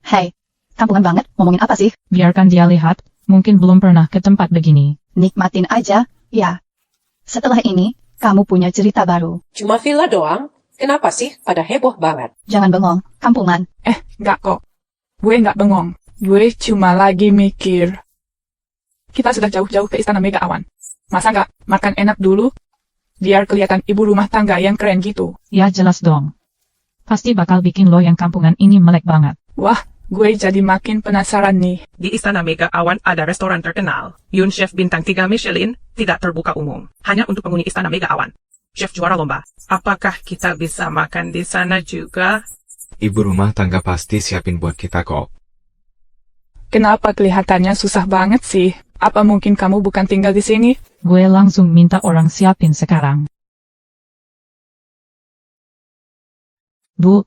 Hei, kampungan banget, ngomongin apa sih? Biarkan dia lihat, mungkin belum pernah ke tempat begini. Nikmatin aja, ya. Setelah ini, kamu punya cerita baru. Cuma villa doang? Kenapa sih pada heboh banget? Jangan bengong, kampungan. Nggak kok. Gue nggak bengong. Gue cuma lagi mikir. Kita sudah jauh-jauh ke Istana Mega Awan. Masa nggak makan enak dulu? Biar kelihatan ibu rumah tangga yang keren gitu. Ya jelas dong. Pasti bakal bikin lo yang kampungan ini melek banget. Wah, gue jadi makin penasaran nih. Di Istana Mega Awan ada restoran terkenal. Yun Chef bintang 3 Michelin, tidak terbuka umum. Hanya untuk penghuni Istana Mega Awan. Chef juara lomba. Apakah kita bisa makan di sana juga? Ibu rumah tangga pasti siapin buat kita kok. Kenapa kelihatannya susah banget sih? Apa mungkin kamu bukan tinggal di sini? Gue langsung minta orang siapin sekarang. Bu,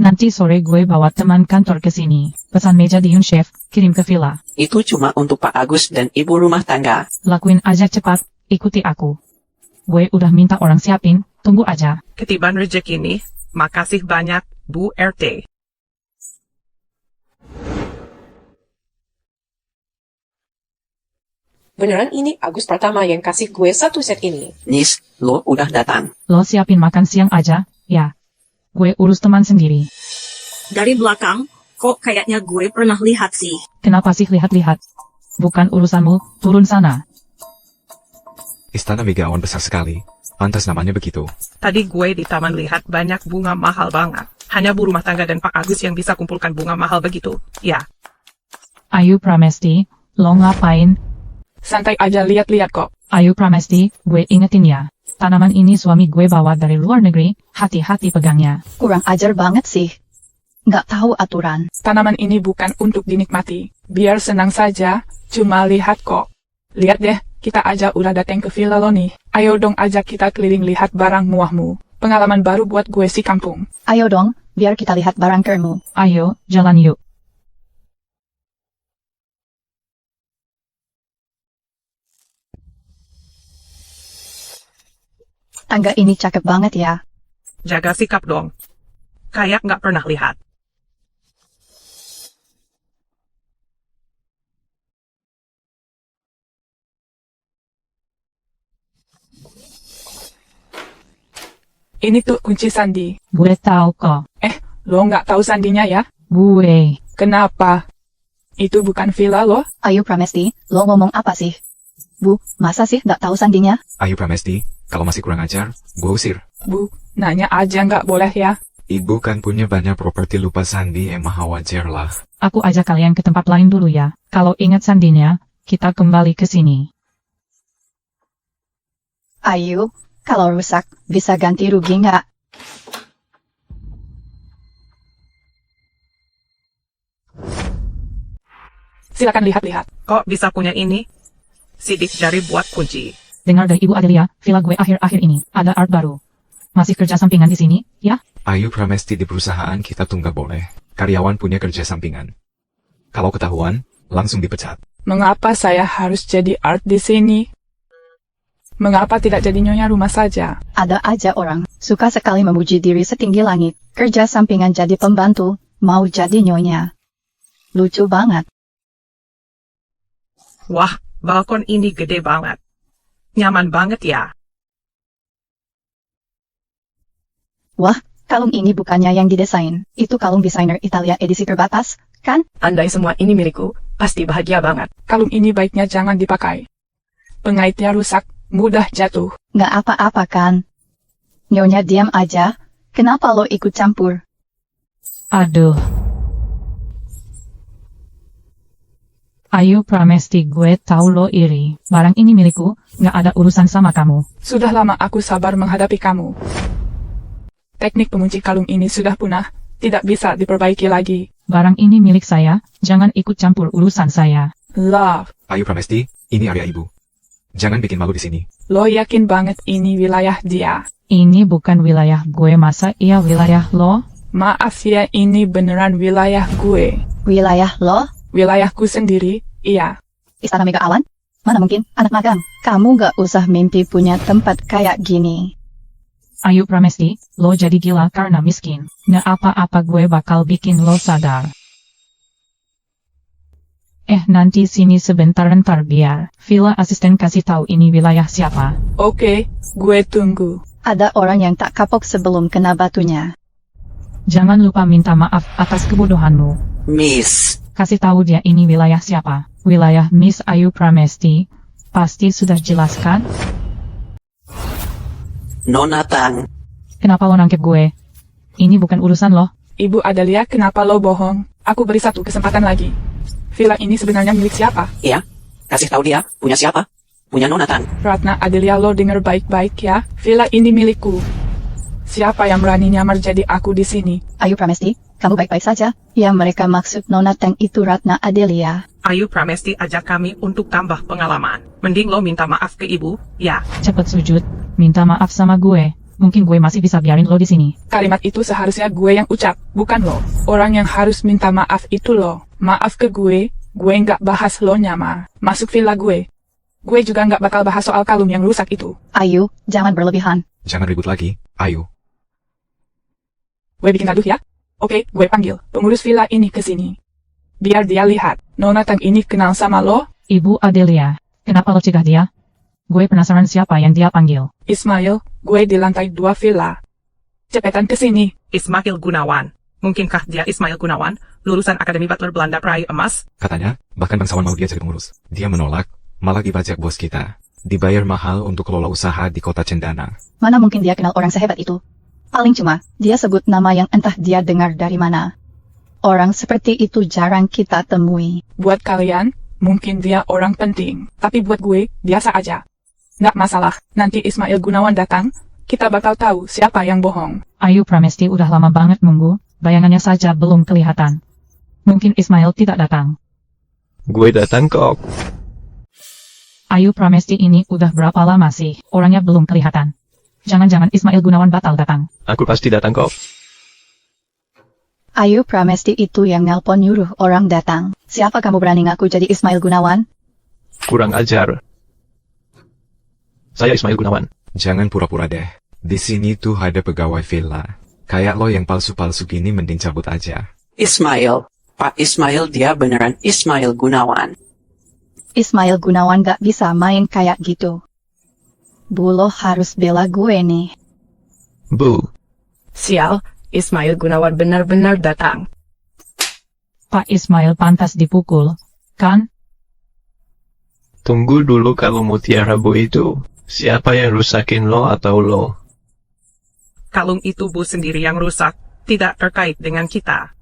nanti sore gue bawa teman kantor ke sini. Pesan meja di Yun Chef, kirim ke villa. Itu cuma untuk Pak Agus dan ibu rumah tangga. Lakuin aja cepat, ikuti aku. Gue udah minta orang siapin, tunggu aja. Ketiban rejeki nih, makasih banyak, Bu RT. Beneran ini Agus Pratama yang kasih gue 1 set ini. Nis, lo udah datang. Lo siapin makan siang aja, ya. Gue urus teman sendiri. Dari belakang, kok kayaknya gue pernah lihat sih. Kenapa sih lihat-lihat? Bukan urusanmu, turun sana. Istana Mega Awan besar sekali. Pantas namanya begitu. Tadi gue di taman lihat banyak bunga mahal banget. Hanya bu rumah tangga dan Pak Agus yang bisa kumpulkan bunga mahal begitu. Ya. Ayu Pramesti, lo ngapain? Santai aja lihat-lihat kok. Ayu Pramesti, gue ingetin ya. Tanaman ini suami gue bawa dari luar negeri, hati-hati pegangnya. Kurang ajar banget sih. Nggak tahu aturan. Tanaman ini bukan untuk dinikmati. Biar senang saja, cuma lihat kok. Lihat deh, kita aja udah datang ke villa lo nih. Ayo dong ajak kita keliling lihat barang muahmu. Pengalaman baru buat gue si kampung. Ayo dong, biar kita lihat barang kermu. Ayo, jalan yuk. Tangga ini cakep banget ya. Jaga sikap dong. Kayak nggak pernah lihat. Ini tuh kunci sandi. Gue tahu kok. Lo nggak tahu sandinya ya? Gue. Kenapa? Itu bukan villa lo? Ayu Pramesti, lo ngomong apa sih? Bu, masa sih nggak tahu sandinya? Ayu Pramesti, kalau masih kurang ajar, gue usir. Bu, nanya aja nggak boleh ya? Ibu kan punya banyak properti, lupa sandi, emang wajar lah. Aku ajak kalian ke tempat lain dulu ya. Kalau ingat sandinya, kita kembali ke sini. Ayu, kalau rusak, bisa ganti rugi nggak? Silakan lihat-lihat. Kok bisa punya ini? Sidik jari buat kunci. Dengar dari Ibu Adelia, villa gue akhir-akhir ini ada art baru. Masih kerja sampingan di sini, ya? Ayu Pramesti, di perusahaan kita tuh nggak boleh. Karyawan punya kerja sampingan. Kalau ketahuan, langsung dipecat. Mengapa saya harus jadi art di sini? Mengapa tidak jadi nyonya rumah saja? Ada aja orang, suka sekali memuji diri setinggi langit. Kerja sampingan jadi pembantu, mau jadi nyonya. Lucu banget. Wah, balkon ini gede banget. Nyaman banget ya. Wah, kalung ini bukannya yang didesain. Itu kalung desainer Italia edisi terbatas, kan? Andai semua ini milikku, pasti bahagia banget. Kalung ini baiknya jangan dipakai. Pengaitnya rusak, mudah jatuh. Nggak apa-apa kan? Nyonya diam aja. Kenapa lo ikut campur? Aduh. Ayu Pramesti, gue tahu lo iri. Barang ini milikku, nggak ada urusan sama kamu. Sudah lama aku sabar menghadapi kamu. Teknik pengunci kalung ini sudah punah, tidak bisa diperbaiki lagi. Barang ini milik saya, jangan ikut campur urusan saya. Love. Ayu Pramesti, ini area ibu. Jangan bikin malu di sini. Lo yakin banget ini wilayah dia? Ini bukan wilayah gue, masa iya wilayah lo? Maaf ya, ini beneran wilayah gue. Wilayah lo? Wilayahku sendiri, iya. Istana Mega Awan? Mana mungkin, anak magang. Kamu gak usah mimpi punya tempat kayak gini. Ayu Pramesti, lo jadi gila karena miskin. Nggak apa-apa, gue bakal bikin lo sadar. Nanti sini sebentar, ntar biar villa asisten kasih tahu ini wilayah siapa. Oke, gue tunggu. Ada orang yang tak kapok sebelum kena batunya. Jangan lupa minta maaf atas kebodohanmu. Miss. Kasih tahu dia ini wilayah siapa. Wilayah Miss Ayu Pramesti. Pasti sudah jelaskan? Nona Tang. Kenapa lo nangkep gue? Ini bukan urusan lo. Ibu Adelia, kenapa lo bohong? Aku beri satu kesempatan lagi. Villa ini sebenarnya milik siapa? Iya, kasih tahu dia, punya siapa? Punya Nona Tang. Ratna Adelia, lo denger baik-baik ya. Villa ini milikku. Siapa yang berani nyamar jadi aku di sini? Ayu Pramesti, kamu baik-baik saja? Ya, mereka maksud Nona Tang itu Ratna Adelia. Ayu Pramesti ajak kami untuk tambah pengalaman. Mending lo minta maaf ke ibu, ya. Cepet sujud, minta maaf sama gue. Mungkin gue masih bisa biarin lo di sini. Kalimat itu seharusnya gue yang ucap, bukan lo. Orang yang harus minta maaf itu lo. Maaf ke gue nggak bahas lo nyamar. Masuk villa gue. Gue juga nggak bakal bahas soal kalung yang rusak itu. Ayu, jangan berlebihan. Jangan ribut lagi, Ayu. Gue bikin gaduh ya? Oke, gue panggil pengurus villa ini ke sini. Biar dia lihat, Nona Tang ini kenal sama lo? Ibu Adelia, kenapa lo cegah dia? Gue penasaran siapa yang dia panggil. Ismail, gue di lantai 2 villa. Cepetan ke sini. Ismail Gunawan. Mungkinkah dia Ismail Gunawan, lulusan Akademi Butler Belanda peraih emas? Katanya, bahkan bangsawan mau dia jadi pengurus. Dia menolak, malah dibajak bos kita. Dibayar mahal untuk kelola usaha di kota Cendana. Mana mungkin dia kenal orang sehebat itu? Paling cuma, dia sebut nama yang entah dia dengar dari mana. Orang seperti itu jarang kita temui. Buat kalian, Mungkin dia orang penting, tapi buat gue, biasa aja. Nggak masalah, nanti Ismail Gunawan datang, kita bakal tahu siapa yang bohong. Ayu Pramesti udah lama banget nunggu, bayangannya saja belum kelihatan. Mungkin Ismail tidak datang. Gue datang kok. Ayu Pramesti ini udah berapa lama sih, orangnya belum kelihatan. Jangan-jangan Ismail Gunawan batal datang. Aku pasti datang kok. Ayu Pramesti itu yang nelpon nyuruh orang datang. Siapa kamu berani ngaku jadi Ismail Gunawan? Kurang ajar. Saya Ismail Gunawan. Jangan pura-pura deh. Di sini tuh ada pegawai villa. Kayak lo yang palsu-palsu gini mending cabut aja. Ismail. Pak Ismail dia beneran Ismail Gunawan. Ismail Gunawan gak bisa main kayak gitu. Bu, lo harus bela gue nih. Bu. Sial, Ismail Gunawan benar-benar datang. Pak Ismail pantas dipukul, kan? Tunggu dulu kalau mutiara Bu itu. Siapa yang rusakin lo atau lo? Kalung itu Bu sendiri yang rusak, tidak terkait dengan kita.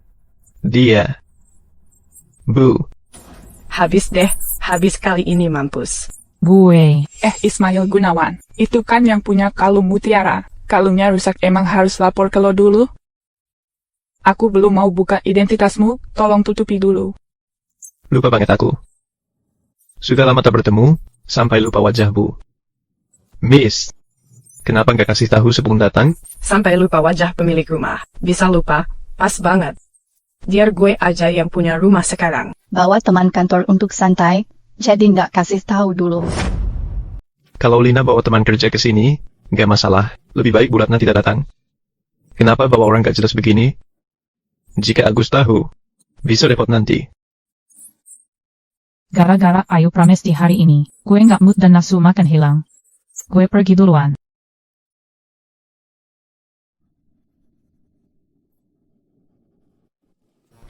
Dia. Bu. Habis deh, habis kali ini mampus. Gue. Ismail Gunawan, itu kan yang punya kalung mutiara. Kalungnya rusak emang harus lapor ke lo dulu? Aku belum mau buka identitasmu, tolong tutupi dulu. Lupa banget aku. Sudah lama tak bertemu, sampai lupa wajah Bu. Miss, kenapa nggak kasih tahu sebelum datang? Sampai lupa wajah pemilik rumah. Bisa lupa, pas banget. Biar gue aja yang punya rumah sekarang. Bawa teman kantor untuk santai, jadi nggak kasih tahu dulu. Kalau Lina bawa teman kerja ke sini, nggak masalah. Lebih baik Bu Ratna tidak datang. Kenapa bawa orang nggak jelas begini? Jika Agus tahu, bisa repot nanti. Gara-gara Ayu Pramesti hari ini, gue nggak mood dan nafsu makan hilang. Gue pergi duluan.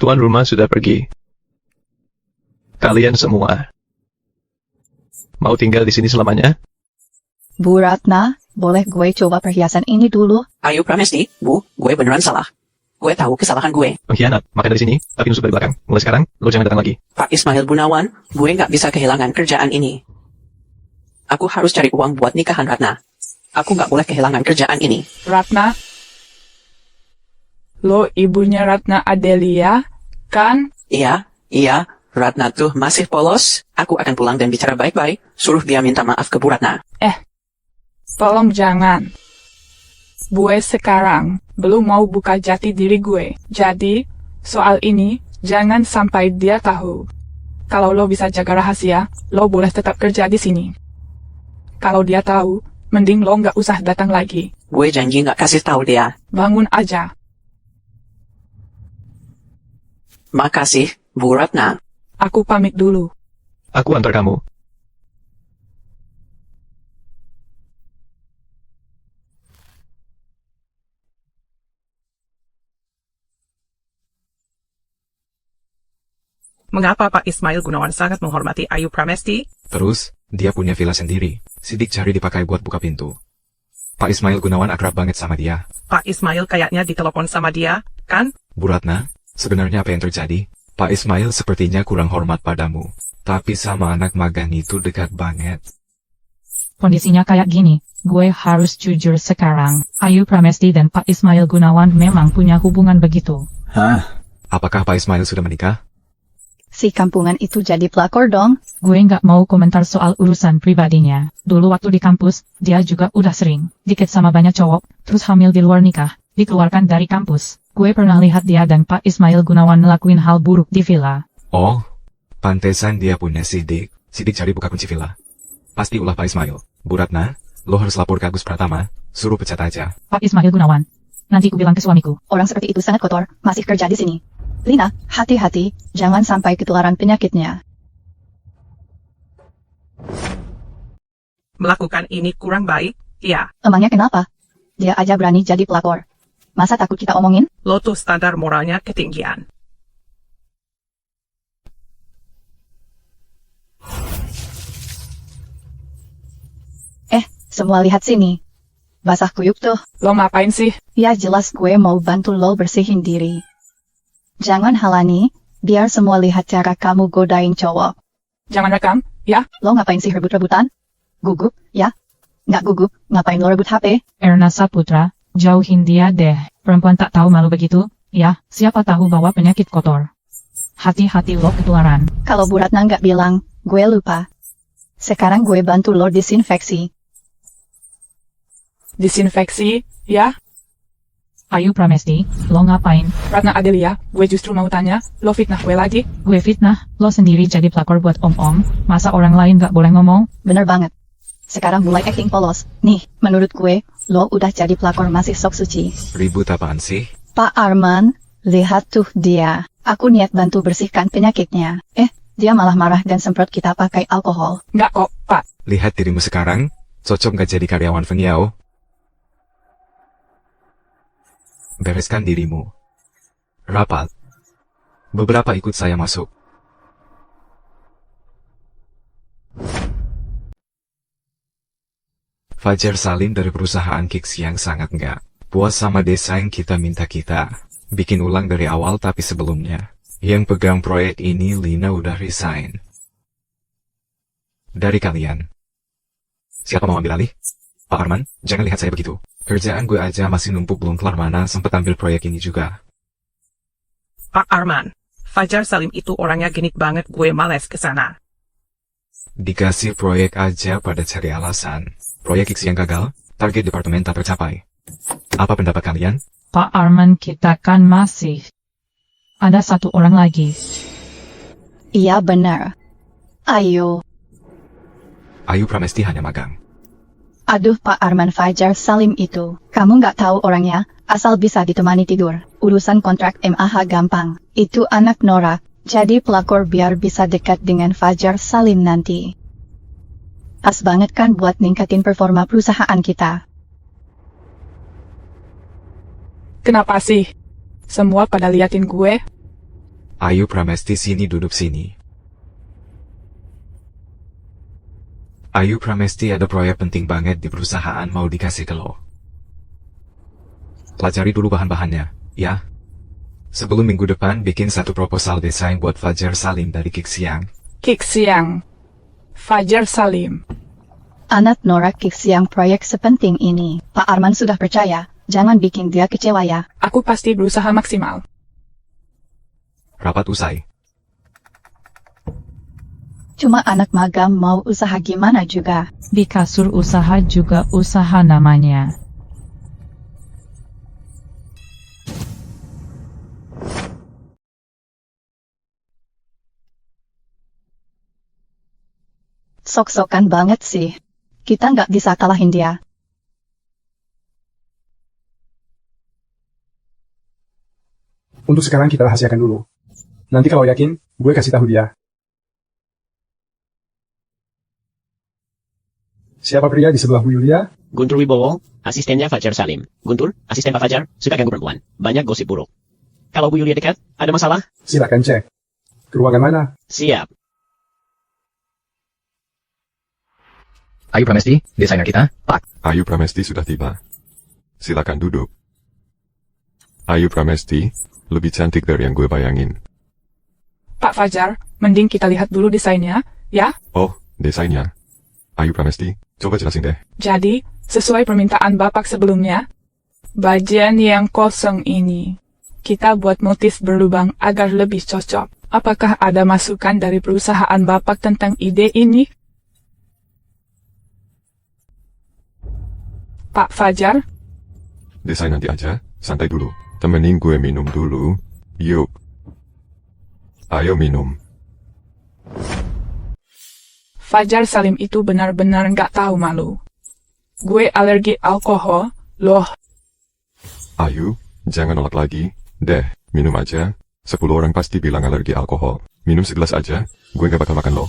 Tuan rumah sudah pergi. Kalian semua mau tinggal di sini selamanya? Bu Ratna, boleh gue coba perhiasan ini dulu? Ayu Pramesti, Bu, gue beneran salah. Gue tahu kesalahan gue. Pengkhianat, makan dari sini, tapi nusuk dari belakang. Mulai sekarang, lo jangan datang lagi. Pak Ismail Gunawan, gue nggak bisa kehilangan kerjaan ini. Aku harus cari uang buat nikahan Ratna. Aku nggak boleh kehilangan kerjaan ini. Ratna? Lo ibunya Ratna Adelia, kan? Iya, Ratna tuh masih polos. Aku akan pulang dan bicara baik-baik. Suruh dia minta maaf ke Bu Ratna. Tolong jangan. Gue sekarang belum mau buka jati diri gue. Jadi, soal ini, jangan sampai dia tahu. Kalau lo bisa jaga rahasia, lo boleh tetap kerja di sini. Kalau dia tahu, mending lo nggak usah datang lagi. Gue janji nggak kasih tahu dia. Bangun aja. Makasih, Bu Ratna. Aku pamit dulu. Aku antar kamu. Mengapa Pak Ismail Gunawan sangat menghormati Ayu Pramesti? Terus, dia punya villa sendiri. Sidik jari dipakai buat buka pintu. Pak Ismail Gunawan akrab banget sama dia. Pak Ismail kayaknya ditelepon sama dia, kan? Bu Ratna, sebenarnya apa yang terjadi? Pak Ismail sepertinya kurang hormat padamu. Tapi sama anak magang itu dekat banget. Kondisinya kayak gini, gue harus jujur sekarang. Ayu Pramesti dan Pak Ismail Gunawan memang punya hubungan begitu. Hah? Apakah Pak Ismail sudah menikah? Si kampungan itu jadi pelakor dong. Gue nggak mau komentar soal urusan pribadinya. Dulu waktu di kampus, dia juga udah sering dikit sama banyak cowok, terus hamil di luar nikah, dikeluarkan dari kampus. Gue pernah lihat dia dan Pak Ismail Gunawan ngelakuin hal buruk di villa. Oh, pantesan dia punya sidik. Sidik cari buka kunci villa. Pasti ulah Pak Ismail. Bu Ratna, lo harus lapor ke Agus Pratama, suruh pecat aja. Pak Ismail Gunawan, nanti ku bilang ke suamiku. Orang seperti itu sangat kotor, masih kerja di sini. Lina, hati-hati, jangan sampai ketularan penyakitnya. Melakukan ini kurang baik, ya. Emangnya kenapa? Dia aja berani jadi pelakor. Masa takut kita omongin? Lo tuh standar moralnya ketinggian. Semua lihat sini. Basah kuyup tuh. Lo ngapain sih? Ya jelas gue mau bantu lo bersihin diri. Jangan halangi, biar semua lihat cara kamu godain cowok. Jangan rekam, ya? Lo ngapain sih rebut-rebutan? Gugup, ya? Nggak gugup, ngapain lo rebut HP? Erna Saputra, jauhin dia deh. Perempuan tak tahu malu begitu, ya? Siapa tahu bawa penyakit kotor. Hati-hati lo ketularan. Kalau Bu Ratna nggak bilang, gue lupa. Sekarang gue bantu lo disinfeksi. Disinfeksi, ya? Ayu Pramesti, lo ngapain? Ratna Adelia, gue justru mau tanya, lo fitnah gue lagi? Gue fitnah, lo sendiri jadi pelakor buat om-om, masa orang lain gak boleh ngomong? Bener banget. Sekarang mulai acting polos. Nih, menurut gue, lo udah jadi pelakor masih sok suci. Ribut apaan sih? Pak Arman, lihat tuh dia. Aku niat bantu bersihkan penyakitnya. Dia malah marah dan semprot kita pakai alkohol. Nggak kok, Pak. Lihat dirimu sekarang, cocok gak jadi karyawan Fengyao? Bereskan dirimu. Rapat. Beberapa ikut saya masuk. Fajar Salim dari perusahaan Kixiang sangat nggak puas sama desain kita minta kita bikin ulang dari awal, tapi sebelumnya yang pegang proyek ini Lina udah resign. Dari kalian, siapa mau ambil alih? Pak Arman, jangan lihat saya begitu. Kerjaan gue aja masih numpuk belum kelar, mana sempet ambil proyek ini juga. Pak Arman, Fajar Salim itu orangnya genit banget, gue males ke sana. Dikasih proyek aja pada cari alasan. Proyek X yang gagal, target departemen tak tercapai. Apa pendapat kalian? Pak Arman, kita kan masih ada satu orang lagi. Iya benar. Ayo. Ayu Pramesti hanya magang. Aduh Pak Arman, Fajar Salim itu, kamu nggak tahu orangnya, asal bisa ditemani tidur. Urusan kontrak MAH gampang. Itu anak Nora, jadi pelakor biar bisa dekat dengan Fajar Salim nanti. Pas banget kan buat ningkatin performa perusahaan kita. Kenapa sih? Semua pada liatin gue? Ayu Pramesti sini, duduk sini. Ayu Pramesti ada proyek penting banget di perusahaan mau dikasih ke lo. Pelajari dulu bahan-bahannya, ya. Sebelum minggu depan bikin satu proposal desain buat Fajar Salim dari Kixiang. Kixiang. Fajar Salim. Anak Nora Kixiang, proyek sepenting ini. Pak Arman sudah percaya, jangan bikin dia kecewa ya. Aku pasti berusaha maksimal. Rapat usai. Cuma anak magang mau usaha gimana juga. Di kasur usaha juga usaha namanya. Sok-sokan banget sih. Kita nggak bisa kalahin dia. Untuk sekarang kita rahasiakan dulu. Nanti kalau yakin, gue kasih tahu dia. Siapa pria di sebelah Bu Yulia? Guntur Wibowo, asistennya Fajar Salim. Guntur, asisten Pak Fajar, suka ganggu perempuan. Banyak gosip buruk. Kalau Bu Yulia dekat, ada masalah? Silakan cek. Ke ruangan mana? Siap. Ayu Pramesti, desainer kita, Pak. Ayu Pramesti sudah tiba. Silakan duduk. Ayu Pramesti, lebih cantik dari yang gue bayangin. Pak Fajar, mending kita lihat dulu desainnya, ya? Oh, desainnya. Ayu Pramesti, coba jelasin deh. Jadi, sesuai permintaan Bapak sebelumnya, bagian yang kosong ini, kita buat motif berlubang agar lebih cocok. Apakah ada masukan dari perusahaan Bapak tentang ide ini? Pak Fajar? Desain nanti aja, santai dulu. Temenin gue minum dulu. Yuk. Ayo minum. Fajar Salim itu benar-benar nggak tahu malu. Gue alergi alkohol, loh. Ayu, jangan nolak lagi. Deh, minum aja. 10 orang pasti bilang alergi alkohol. Minum segelas aja, gue gak bakal makan lo.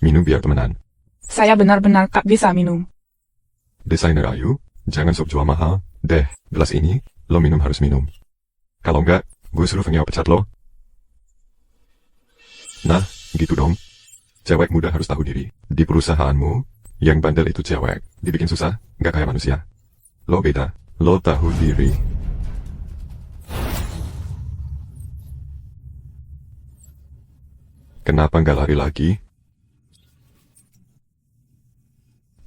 Minum biar temenan. Saya benar-benar tak bisa minum. Desainer Ayu, jangan sok jual mahal. Deh, gelas ini, lo minum harus minum. Kalau enggak, gue suruh Fengyao pecat lo. Nah, gitu dong. Cewek muda harus tahu diri. Di perusahaanmu, yang bandel itu cewek. Dibikin susah, gak kayak manusia. Lo beda, lo tahu diri. Kenapa gak lari lagi?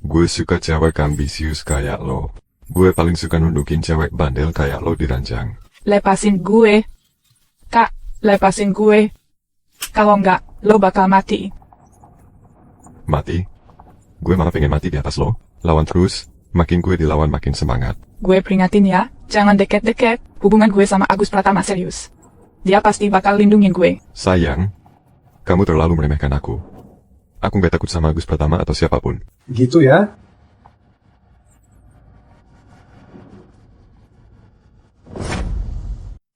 Gue suka cewek ambisius kayak lo. Gue paling suka nundukin cewek bandel kayak lo di ranjang. Lepasin gue. Kak, lepasin gue. Kalau enggak, lo bakal mati. Mati? Gue malah pengen mati di atas lo. Lawan terus, makin gue dilawan makin semangat. Gue peringatin ya, jangan deket-deket. Hubungan gue sama Agus Pratama serius. Dia pasti bakal lindungin gue. Sayang, kamu terlalu meremehkan aku. Aku gak takut sama Agus Pratama atau siapapun. Gitu ya?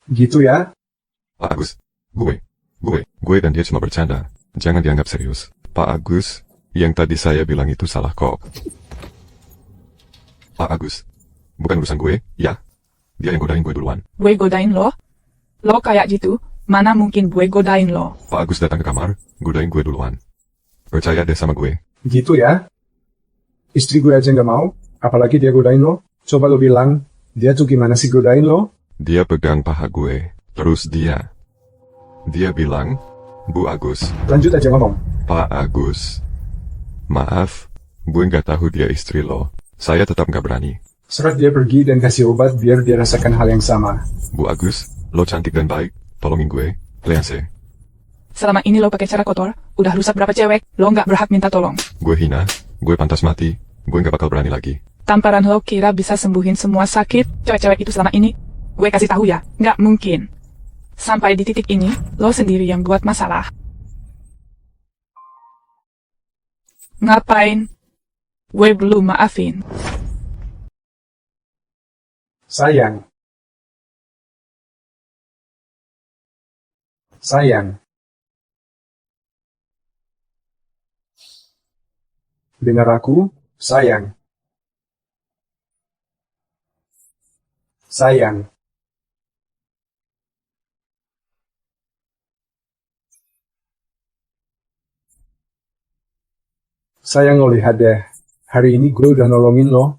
Gitu ya? Pak Agus, gue dan dia cuma bercanda. Jangan dianggap serius. Pak Agus, yang tadi saya bilang itu salah kok. Pak Agus, bukan urusan gue, ya? Dia yang godain gue duluan. Gue godain lo? Lo kayak gitu, mana mungkin gue godain lo? Pak Agus datang ke kamar, godain gue duluan. Percaya deh sama gue. Gitu ya? Istri gue aja nggak mau, apalagi dia godain lo. Coba lo bilang, dia tuh gimana sih godain lo? Dia pegang paha gue, terus dia bilang, Bu Agus. Lanjut aja ngomong. Pak Agus, maaf, gue nggak tahu dia istri lo. Saya tetap nggak berani. Surat dia pergi dan kasih obat biar dia rasakan hal yang sama. Bu Agus, lo cantik dan baik, tolongin gue, Leanse. Selama ini lo pakai cara kotor, udah rusak berapa cewek, lo nggak berhak minta tolong. Gue hina, gue pantas mati, gue nggak bakal berani lagi. Tamparan lo kira bisa sembuhin semua sakit cewek-cewek itu selama ini? Gue kasih tahu ya, nggak mungkin. Sampai di titik ini, lo sendiri yang buat masalah. Ngapain? Gue belum maafin. Sayang. Dengar aku, sayang. Sayang lo lihat deh, hari ini gue udah nolongin lo.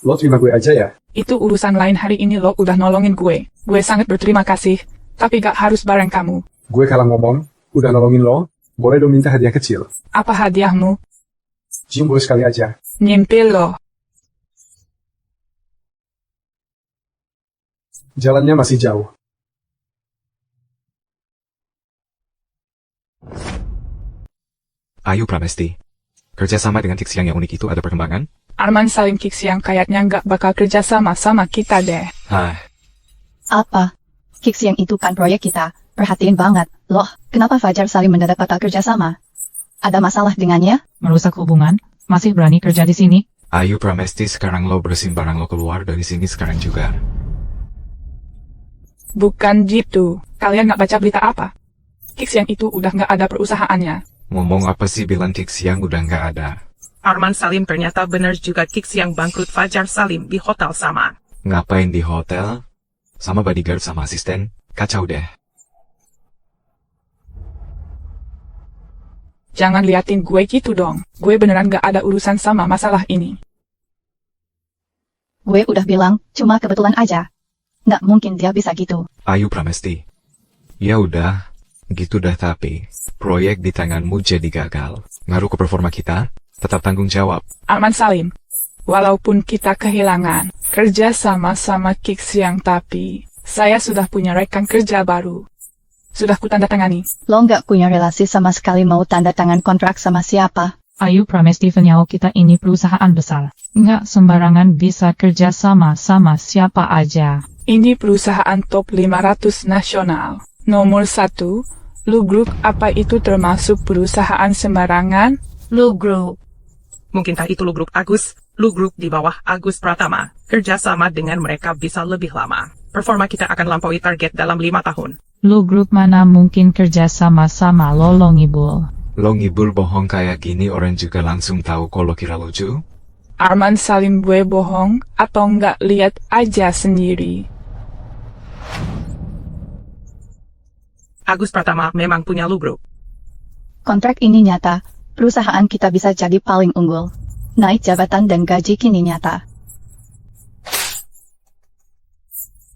Lo terima gue aja ya? Itu urusan lain, hari ini lo udah nolongin gue. Gue sangat berterima kasih, tapi gak harus bareng kamu. Gue kalau ngomong, udah nolongin lo, boleh dong minta hadiah kecil. Apa hadiahmu? Cium gue sekali aja. Nyimpil lo. Jalannya masih jauh. Ayu Pramesti. Kerjasama dengan Kixiang yang unik itu ada perkembangan? Arman Salim Kixiang kayaknya nggak bakal kerjasama sama kita deh. Apa? Kixiang itu kan proyek kita. Perhatiin banget. Loh, kenapa Fajar Salim mendadak batal kerjasama? Ada masalah dengannya? Merusak hubungan? Masih berani kerja di sini? Ayu Pramesti, sekarang lo bersihin barang lo keluar dari sini sekarang juga. Bukan gitu. Kalian nggak baca berita apa? Kixiang itu udah nggak ada perusahaannya. Ngomong apa sih bilang Kixiang udah nggak ada? Arman Salim ternyata benar juga Kixiang bangkrut Fajar Salim di hotel sama. Ngapain di hotel? Sama bodyguard sama asisten? Kacau deh. Jangan liatin gue gitu dong. Gue beneran gak ada urusan sama masalah ini. Gue udah bilang, cuma kebetulan aja. Nggak mungkin dia bisa gitu. Ayu Pramesti. Ya udah, gitu dah, tapi proyek di tanganmu jadi gagal. Ngaruh ke performa kita, tetap tanggung jawab. Arman Salim, walaupun kita kehilangan kerja sama Kixiang, tapi saya sudah punya rekan kerja baru. Sudah kutandatangani. Lo nggak punya relasi sama sekali, mau tanda tangan kontrak sama siapa? Ayu Pramesti, Venyao, kita ini perusahaan besar. Nggak sembarangan bisa kerja sama siapa aja. Ini perusahaan top 500 nasional. Nomor 1, Lu Group. Apa itu termasuk perusahaan sembarangan? Lu Group. Mungkinkah itu Lu Group Agus? Lu Group di bawah Agus Pratama. Kerjasama dengan mereka bisa lebih lama. Performa kita akan lampaui target dalam 5 tahun. Lu Group mana mungkin kerja sama lo ngibul. Lo ngibul bohong kayak gini orang juga langsung tahu kalau kira lucu. Arman Salim, gue bohong atau nggak, lihat aja sendiri. Agus Pratama memang punya Lu Group. Kontrak ini nyata, perusahaan kita bisa jadi paling unggul. Naik jabatan dan gaji kini nyata.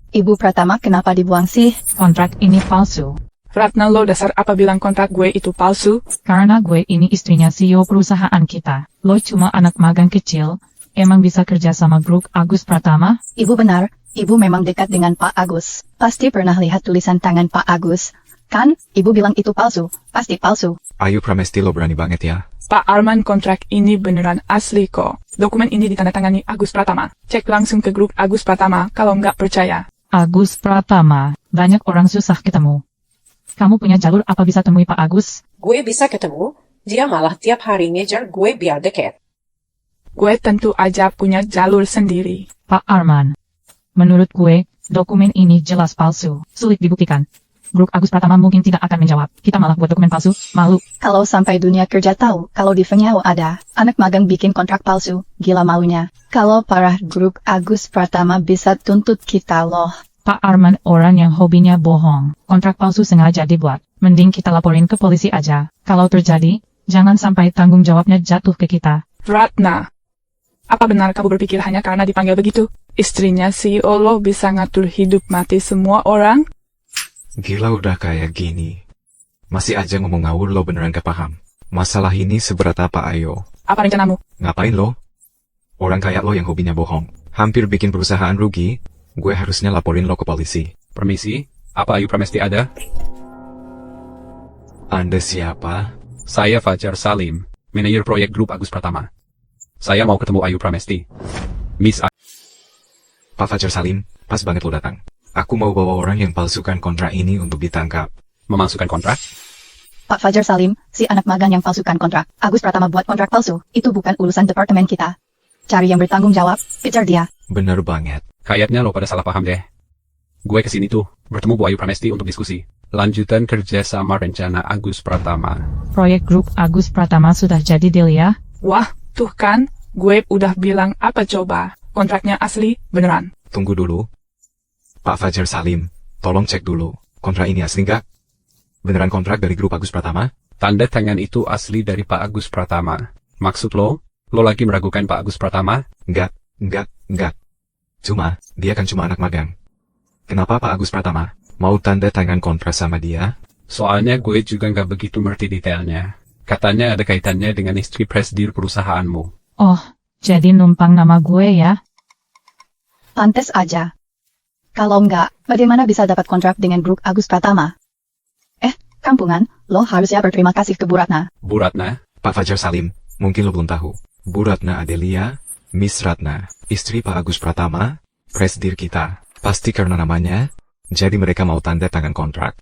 Ibu Pratama kenapa dibuang sih? Kontrak ini palsu. Ratna, lo dasar apa bilang kontrak gue itu palsu? Karena gue ini istrinya CEO perusahaan kita. Lo cuma anak magang kecil. Emang bisa kerja sama grup Agus Pratama? Ibu benar, ibu memang dekat dengan Pak Agus. Pasti pernah lihat tulisan tangan Pak Agus. Kan, ibu bilang itu palsu. Pasti palsu. Ayu Pramesti, lo berani banget ya. Pak Arman, kontrak ini beneran asli kok. Dokumen ini ditandatangani Agus Pratama. Cek langsung ke grup Agus Pratama kalau nggak percaya. Agus Pratama. Banyak orang susah ketemu. Kamu punya jalur apa bisa temui Pak Agus? Gue bisa ketemu, dia malah tiap hari ngejar gue biar deket. Gue tentu aja punya jalur sendiri. Pak Arman. Menurut gue, dokumen ini jelas palsu. Sulit dibuktikan. Grup Agus Pratama mungkin tidak akan menjawab. Kita malah buat dokumen palsu, malu. Kalau sampai dunia kerja tahu, kalau di Fenyao ada anak magang bikin kontrak palsu, gila maunya. Kalau parah grup Agus Pratama bisa tuntut kita loh. Pak Arman orang yang hobinya bohong. Kontrak palsu sengaja dibuat. Mending kita laporin ke polisi aja. Kalau terjadi, jangan sampai tanggung jawabnya jatuh ke kita. Ratna, apa benar kamu berpikir hanya karena dipanggil begitu? Istrinya CEO lo bisa ngatur hidup mati semua orang? Gila udah kayak gini. Masih aja ngomong ngawur, lo beneran gak paham. Masalah ini seberat apa, ayo? Apa rencanamu? Ngapain lo? Orang kayak lo yang hobinya bohong. Hampir bikin perusahaan rugi. Gue harusnya laporin lo ke polisi. Permisi, apa Ayu Pramesti ada? Anda siapa? Saya Fajar Salim, manajer proyek grup Agus Pratama. Saya mau ketemu Ayu Pramesti. Miss Pak Fajar Salim, pas banget lo datang. Aku mau bawa orang yang palsukan kontrak ini untuk ditangkap. Memalsukan kontrak? Pak Fajar Salim, si anak magang yang palsukan kontrak. Agus Pratama buat kontrak palsu. Itu bukan urusan departemen kita. Cari yang bertanggung jawab, kejar dia. Bener banget. Kayaknya lo pada salah paham deh. Gue kesini tuh, bertemu Bu Ayu Pramesti untuk diskusi. Lanjutan kerja sama rencana Agus Pratama. Proyek grup Agus Pratama sudah jadi deal ya? Wah, tuh kan, gue udah bilang apa coba. Kontraknya asli, beneran. Tunggu dulu. Pak Fajar Salim, tolong cek dulu. Kontrak ini asli nggak? Beneran kontrak dari grup Agus Pratama? Tanda tangan itu asli dari Pak Agus Pratama. Maksud lo lagi meragukan Pak Agus Pratama? Enggak. Dia kan cuma anak magang. Kenapa Pak Agus Pratama mau tanda tangan kontrak sama dia? Soalnya gue juga nggak begitu ngerti detailnya. Katanya ada kaitannya dengan istri presidir perusahaanmu. Oh, jadi numpang nama gue ya? Pantes aja. Kalau enggak, bagaimana bisa dapat kontrak dengan grup Agus Pratama? Kampungan, lo harusnya berterima kasih ke Bu Ratna. Bu Ratna? Pak Fajar Salim, mungkin lo belum tahu. Bu Ratna Adelia, Miss Ratna, istri Pak Agus Pratama, presidir kita. Pasti karena namanya, jadi mereka mau tanda tangan kontrak.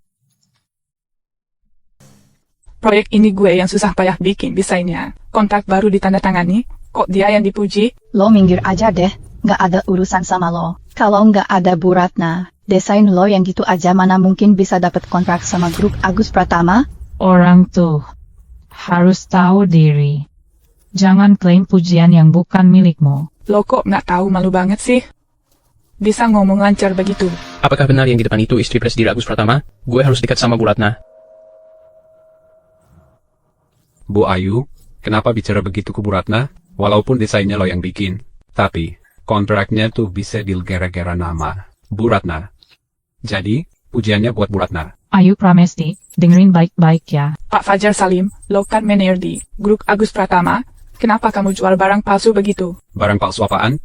Proyek ini gue yang susah payah bikin desainnya. Kontrak baru ditandatangani, kok dia yang dipuji? Lo minggir aja deh, nggak ada urusan sama lo. Kalau nggak ada Bu Ratna, desain lo yang gitu aja mana mungkin bisa dapat kontrak sama grup Agus Pratama? Orang tuh harus tahu diri. Jangan klaim pujian yang bukan milikmu. Lo kok nggak tahu, malu banget sih? Bisa ngomong lancar begitu. Apakah benar yang di depan itu istri presidir Agus Pratama? Gue harus dekat sama Bu Ratna. Bu Ayu, kenapa bicara begitu ke Bu Ratna? Walaupun desainnya lo yang bikin, tapi kontraknya tuh bisa deal gara-gara nama Bu Ratna. Jadi, pujiannya buat Bu Ratna. Ayu Pramesti, dengerin baik-baik ya. Pak Fajar Salim, lo kan manajer di grup Agus Pratama. Kenapa kamu jual barang palsu begitu? Barang palsu apaan?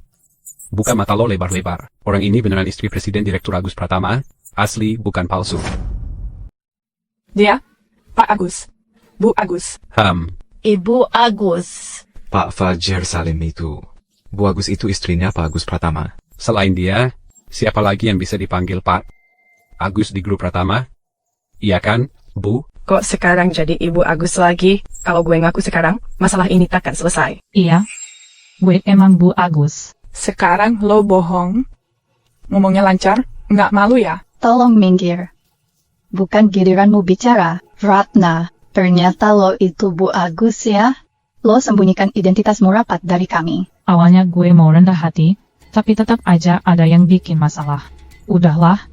Buka mata lo lebar-lebar. Orang ini beneran istri presiden direktur Agus Pratama. Asli, bukan palsu. Dia? Pak Agus. Bu Agus. Ibu Agus. Pak Fajar Salim itu. Bu Agus itu istrinya Pak Agus Pratama. Selain dia, siapa lagi yang bisa dipanggil Pak Agus di grup Pratama? Iya kan, Bu? Kok sekarang jadi Ibu Agus lagi? Kalau gue ngaku sekarang, masalah ini takkan selesai. Iya. Gue emang Bu Agus. Sekarang lo bohong? Ngomongnya lancar? Nggak malu ya? Tolong minggir. Bukan giliranmu bicara, Ratna. Ternyata lo itu Bu Agus ya? Lo sembunyikan identitasmu rapat dari kami. Awalnya gue mau rendah hati, tapi tetap aja ada yang bikin masalah. Udahlah.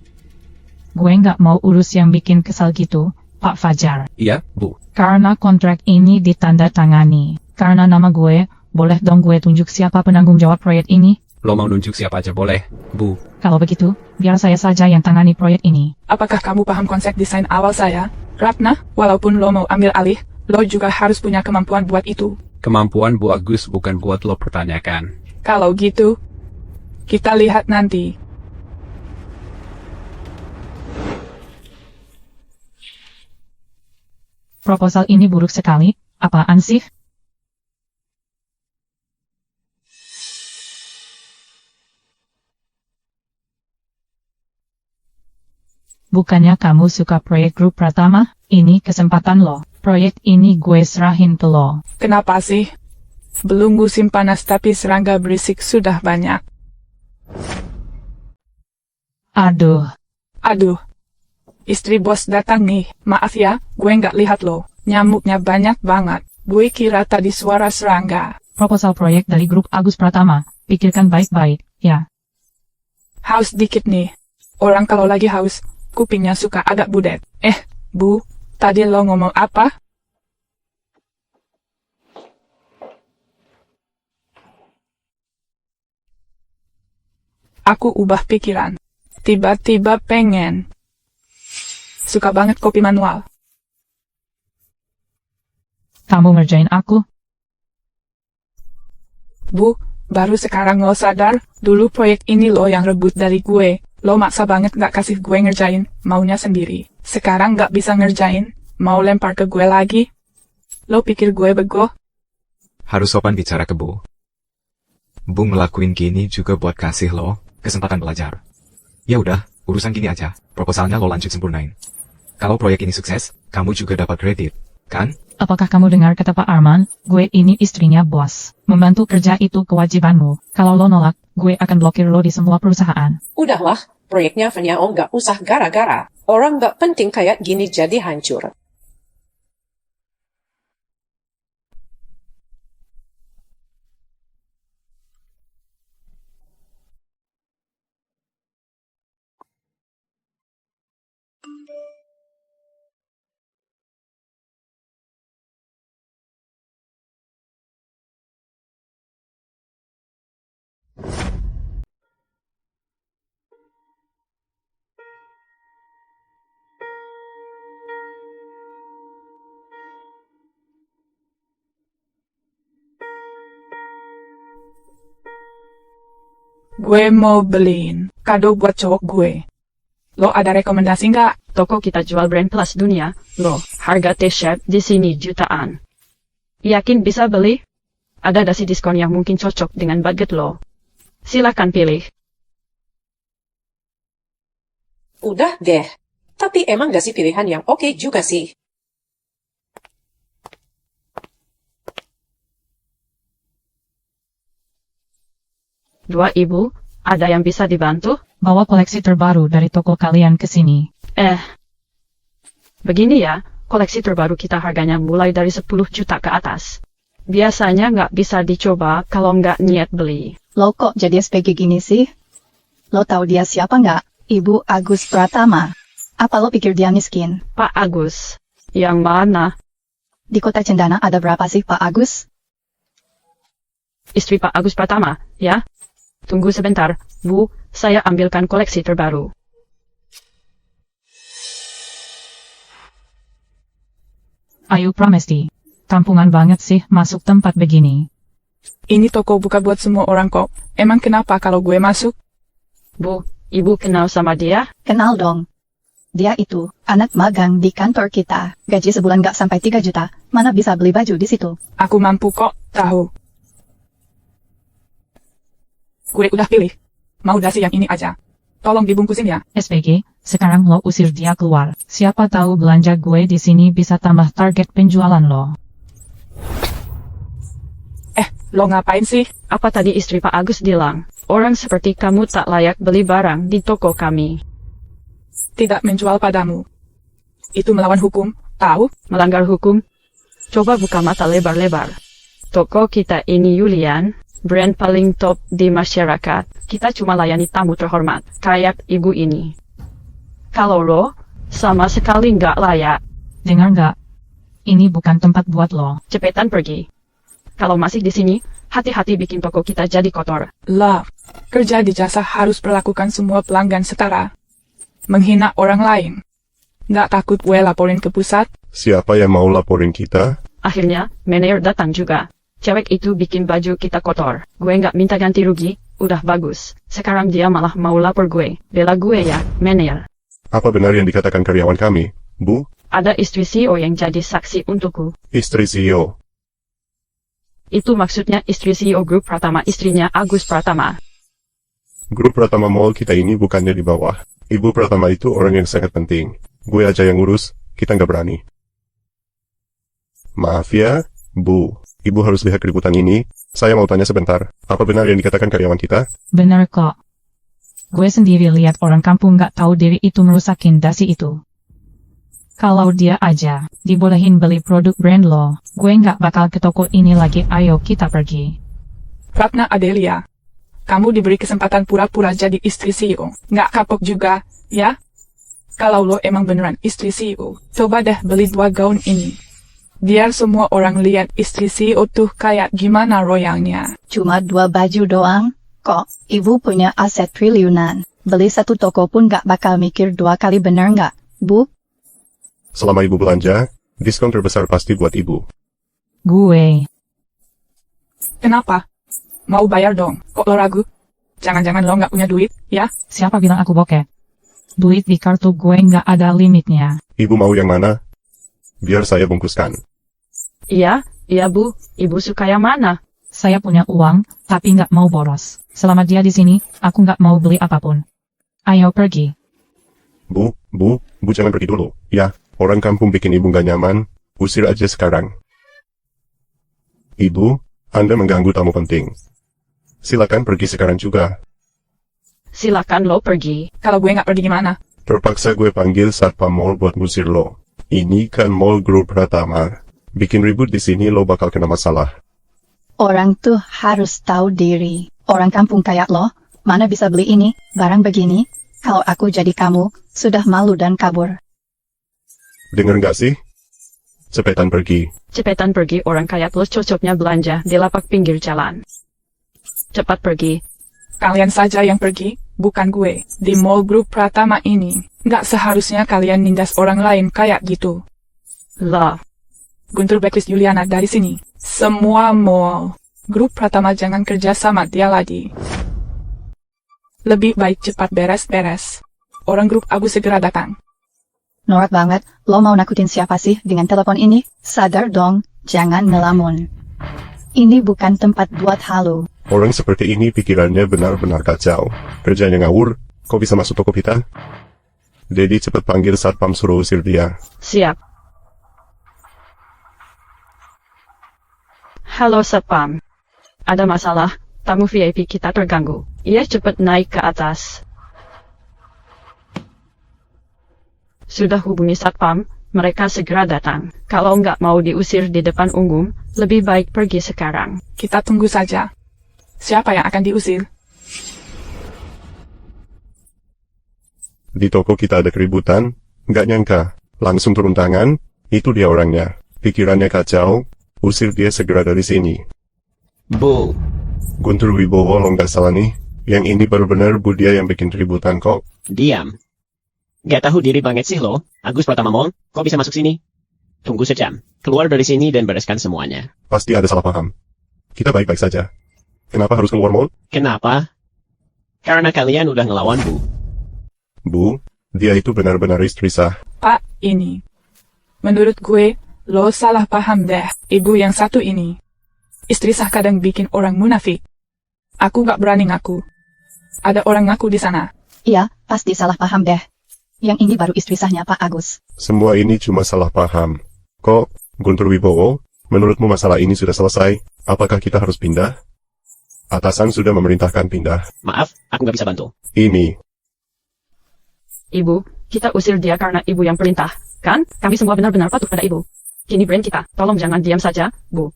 Gue nggak mau urus yang bikin kesal gitu, Pak Fajar. Iya, Bu. Karena kontrak ini ditandatangani. Karena nama gue, boleh dong gue tunjuk siapa penanggung jawab proyek ini? Lo mau nunjuk siapa aja boleh, Bu. Kalau begitu, biar saya saja yang tangani proyek ini. Apakah kamu paham konsep desain awal saya? Ratna, walaupun lo mau ambil alih, lo juga harus punya kemampuan buat itu. Kemampuan Bu Agus bukan buat lo pertanyakan. Kalau gitu, kita lihat nanti. Proposal ini buruk sekali, apaan sih? Bukannya kamu suka proyek grup Pratama? Ini kesempatan lo. Proyek ini gue serahin ke lo. Kenapa sih? Belum musim panas tapi serangga berisik sudah banyak. Aduh. Istri bos datang nih. Maaf ya, gue nggak lihat lo. Nyamuknya banyak banget. Gue kira tadi suara serangga. Proposal proyek dari grup Agus Pratama. Pikirkan baik-baik, ya. Haus dikit nih. Orang kalau lagi haus, kupingnya suka agak budet. Bu, tadi lo ngomong apa? Aku ubah pikiran. Tiba-tiba pengen. Suka banget kopi manual. Kamu ngerjain aku? Bu, baru sekarang lo sadar, dulu proyek ini lo yang rebut dari gue. Lo maksa banget gak kasih gue ngerjain, maunya sendiri. Sekarang gak bisa ngerjain, mau lempar ke gue lagi. Lo pikir gue bego? Harus sopan bicara ke Bu. Bu ngelakuin gini juga buat kasih lo kesempatan belajar. Ya udah, urusan gini aja, proposalnya lo lanjut sempurnain. Kalau proyek ini sukses, kamu juga dapat kredit, kan? Apakah kamu dengar kata Pak Arman? Gue ini istrinya bos. Membantu kerja itu kewajibanmu. Kalau lo nolak, gue akan blokir lo di semua perusahaan. Udahlah, proyeknya Vanya Om nggak usah gara-gara. Orang nggak penting kayak gini jadi hancur. Gue mau beliin kado buat cowok gue. Lo ada rekomendasi nggak? Toko kita jual brand kelas dunia. Lo, harga t-shirt di sini jutaan. Yakin bisa beli? Ada dasi diskon yang mungkin cocok dengan budget lo. Silakan pilih. Udah deh. Tapi emang gak sih pilihan yang oke juga sih? Dua ibu, ada yang bisa dibantu? Bawa koleksi terbaru dari toko kalian ke sini. Begini ya, koleksi terbaru kita harganya mulai dari 10 juta ke atas. Biasanya nggak bisa dicoba kalau nggak niat beli. Lo kok jadi SPG gini sih? Lo tahu dia siapa nggak? Ibu Agus Pratama. Apa lo pikir dia miskin? Pak Agus. Yang mana? Di kota Cendana ada berapa sih Pak Agus? Istri Pak Agus Pratama, ya? Tunggu sebentar, Bu, saya ambilkan koleksi terbaru. Ayu Pramesti. Kampungan banget sih masuk tempat begini. Ini toko buka buat semua orang kok. Emang kenapa kalau gue masuk? Bu, ibu kenal sama dia? Kenal dong. Dia itu anak magang di kantor kita. Gaji sebulan gak sampai 3 juta. Mana bisa beli baju di situ? Aku mampu kok, tahu. Gue udah pilih. Mau dasi yang ini aja. Tolong dibungkusin ya. SPG, sekarang lo usir dia keluar. Siapa tahu belanja gue di sini bisa tambah target penjualan lo. Lo ngapain sih? Apa tadi istri Pak Agus bilang? Orang seperti kamu tak layak beli barang di toko kami. Tidak menjual padamu. Itu melawan hukum, tahu? Melanggar hukum? Coba buka mata lebar-lebar. Toko kita ini Yulian, brand paling top di masyarakat. Kita cuma layani tamu terhormat, kayak ibu ini. Kalau lo, sama sekali nggak layak. Dengar nggak? Ini bukan tempat buat lo. Cepetan pergi. Kalau masih di sini, hati-hati bikin toko kita jadi kotor. Love, Kerja di jasa harus perlakukan semua pelanggan setara. Menghina orang lain. Nggak takut gue laporin ke pusat? Siapa yang mau laporin kita? Akhirnya, manajer datang juga. Cewek itu bikin baju kita kotor. Gue nggak minta ganti rugi, udah bagus. Sekarang dia malah mau lapor gue. Bela gue ya, manajer. Apa benar yang dikatakan karyawan kami, Bu? Ada istri CEO yang jadi saksi untukku. Istri CEO. Itu maksudnya istri CEO Grup Pratama, istrinya Agus Pratama. Grup Pratama Mall kita ini bukannya di bawah. Ibu Pratama itu orang yang sangat penting. Gue aja yang ngurus, kita nggak berani. Maaf ya, Bu. Ibu harus lihat keributan ini. Saya mau tanya sebentar. Apa benar yang dikatakan karyawan kita? Bener kok. Gue sendiri lihat orang kampung nggak tahu diri itu merusakin dasi itu. Kalau dia aja dibolehin beli produk brand lo, gue nggak bakal ke toko ini lagi. Ayo kita pergi. Ratna Adelia, kamu diberi kesempatan pura-pura jadi istri CEO. Nggak kapok juga, ya? Kalau lo emang beneran istri CEO, coba deh beli 2 gaun ini. Biar semua orang lihat istri CEO tuh kayak gimana royalnya. Cuma 2 baju doang, kok. Ibu punya aset triliunan. Beli 1 toko pun gak bakal mikir 2 kali, bener nggak, Bu? Selama ibu belanja, diskon terbesar pasti buat ibu. Gue. Kenapa? Mau bayar dong, kok lo ragu? Jangan-jangan lo nggak punya duit, ya? Siapa bilang aku bokeh? Duit di kartu gue nggak ada limitnya. Ibu mau yang mana? Biar saya bungkuskan. Iya, Bu. Ibu suka yang mana? Saya punya uang, tapi nggak mau boros. Selama dia di sini, aku nggak mau beli apapun. Ayo pergi. Bu jangan pergi dulu. Ya, orang kampung bikin ibu nggak nyaman. Usir aja sekarang. Ibu, Anda mengganggu tamu penting. Silakan pergi sekarang juga. Silakan lo pergi. Kalau gue nggak pergi gimana? Terpaksa gue panggil satpam mall buat ngusir lo. Ini kan mall Grup Pratama. Bikin ribut di sini lo bakal kena masalah. Orang tuh harus tahu diri. Orang kampung kayak lo, mana bisa beli ini, barang begini? Kalau aku jadi kamu, sudah malu dan kabur. Dengar nggak sih? Cepetan pergi. Cepetan pergi, orang kayak lo cocoknya belanja di lapak pinggir jalan. Cepat pergi. Kalian saja yang pergi, bukan gue. Di mall Grup Pratama ini, nggak seharusnya kalian nindas orang lain kayak gitu. Lah. Guntur blacklist Juliana dari sini. Semua mall Grup Pratama jangan kerja sama dia lagi. Lebih baik cepat beres-beres. Orang grup Agus segera datang. Norak banget, lo mau nakutin siapa sih dengan telepon ini? Sadar dong, jangan ngelamun. Ini bukan tempat buat halu. Orang seperti ini pikirannya benar-benar kacau. Kerjanya ngawur, kok bisa masuk toko kita? Dedi cepat panggil satpam suruh usir dia. Siap. Halo satpam. Ada masalah, tamu VIP kita terganggu. Ia cepat naik ke atas. Sudah hubungi satpam, mereka segera datang. Kalau nggak mau diusir di depan umum, lebih baik pergi sekarang. Kita tunggu saja. Siapa yang akan diusir? Di toko kita ada keributan, nggak nyangka. Langsung turun tangan, itu dia orangnya. Pikirannya kacau, usir dia segera dari sini. Bu. Guntur Wibowo lo nggak salah nih. Yang ini benar-benar bu dia yang bikin keributan kok. Diam. Gak tahu diri banget sih lo, Agus Pratama Mall, kok bisa masuk sini? Tunggu sejam, keluar dari sini dan bereskan semuanya. Pasti ada salah paham. Kita baik-baik saja. Kenapa harus keluar mall? Kenapa? Karena kalian udah ngelawan, Bu. Bu, dia itu benar-benar istri sah. Pak, ini. Menurut gue, lo salah paham deh, ibu yang satu ini. Istri sah kadang bikin orang munafik. Aku gak berani ngaku. Ada orang ngaku di sana. Iya, pasti salah paham deh. Yang ini baru istri sahnya Pak Agus. Semua ini cuma salah paham. Kok, Guntur Wibowo, menurutmu masalah ini sudah selesai? Apakah kita harus pindah? Atasan sudah memerintahkan pindah. Maaf, aku nggak bisa bantu. Ini. Ibu, kita usir dia karena ibu yang perintah, kan? Kami semua benar-benar patuh pada ibu. Kini brand kita, tolong jangan diam saja, Bu.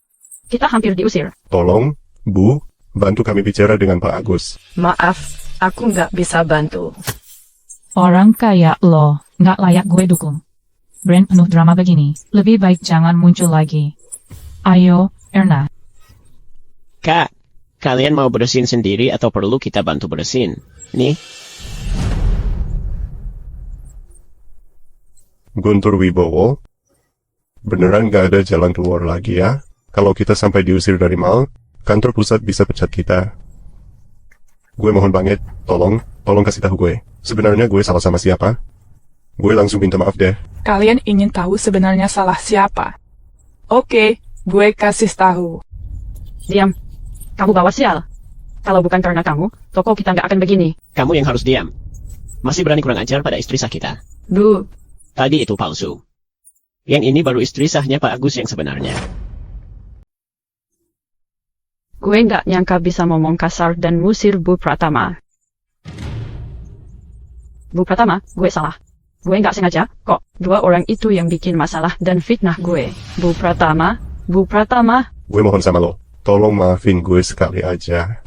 Kita hampir diusir. Tolong, Bu, bantu kami bicara dengan Pak Agus. Maaf, aku nggak bisa bantu. Orang kayak lo, nggak layak gue dukung. Brand penuh drama begini, lebih baik jangan muncul lagi. Ayo, Erna. Kak, Kalian mau bersihin sendiri atau perlu kita bantu bersihin? Nih, Guntur Wibowo, beneran gak ada jalan keluar lagi ya? Kalau kita sampai diusir dari mal, kantor pusat bisa pecat kita. Gue mohon banget, tolong kasih tahu gue. Sebenarnya gue salah sama siapa? Gue langsung minta maaf deh. Kalian ingin tahu sebenarnya salah siapa? Oke, gue kasih tahu. Diam. Kamu bawa sial. Kalau bukan karena kamu, toko kita nggak akan begini. kamu yang harus diam. Masih berani kurang ajar pada istri sah kita. Bu, Tadi itu palsu. Yang ini baru istri sahnya Pak Agus yang sebenarnya. gue nggak nyangka bisa ngomong kasar dan ngusir Bu Pratama. Bu Pratama, gue salah. Gue nggak sengaja, kok. Dua orang itu yang bikin masalah dan fitnah gue. Bu Pratama. Gue mohon sama lo, tolong maafin gue sekali aja.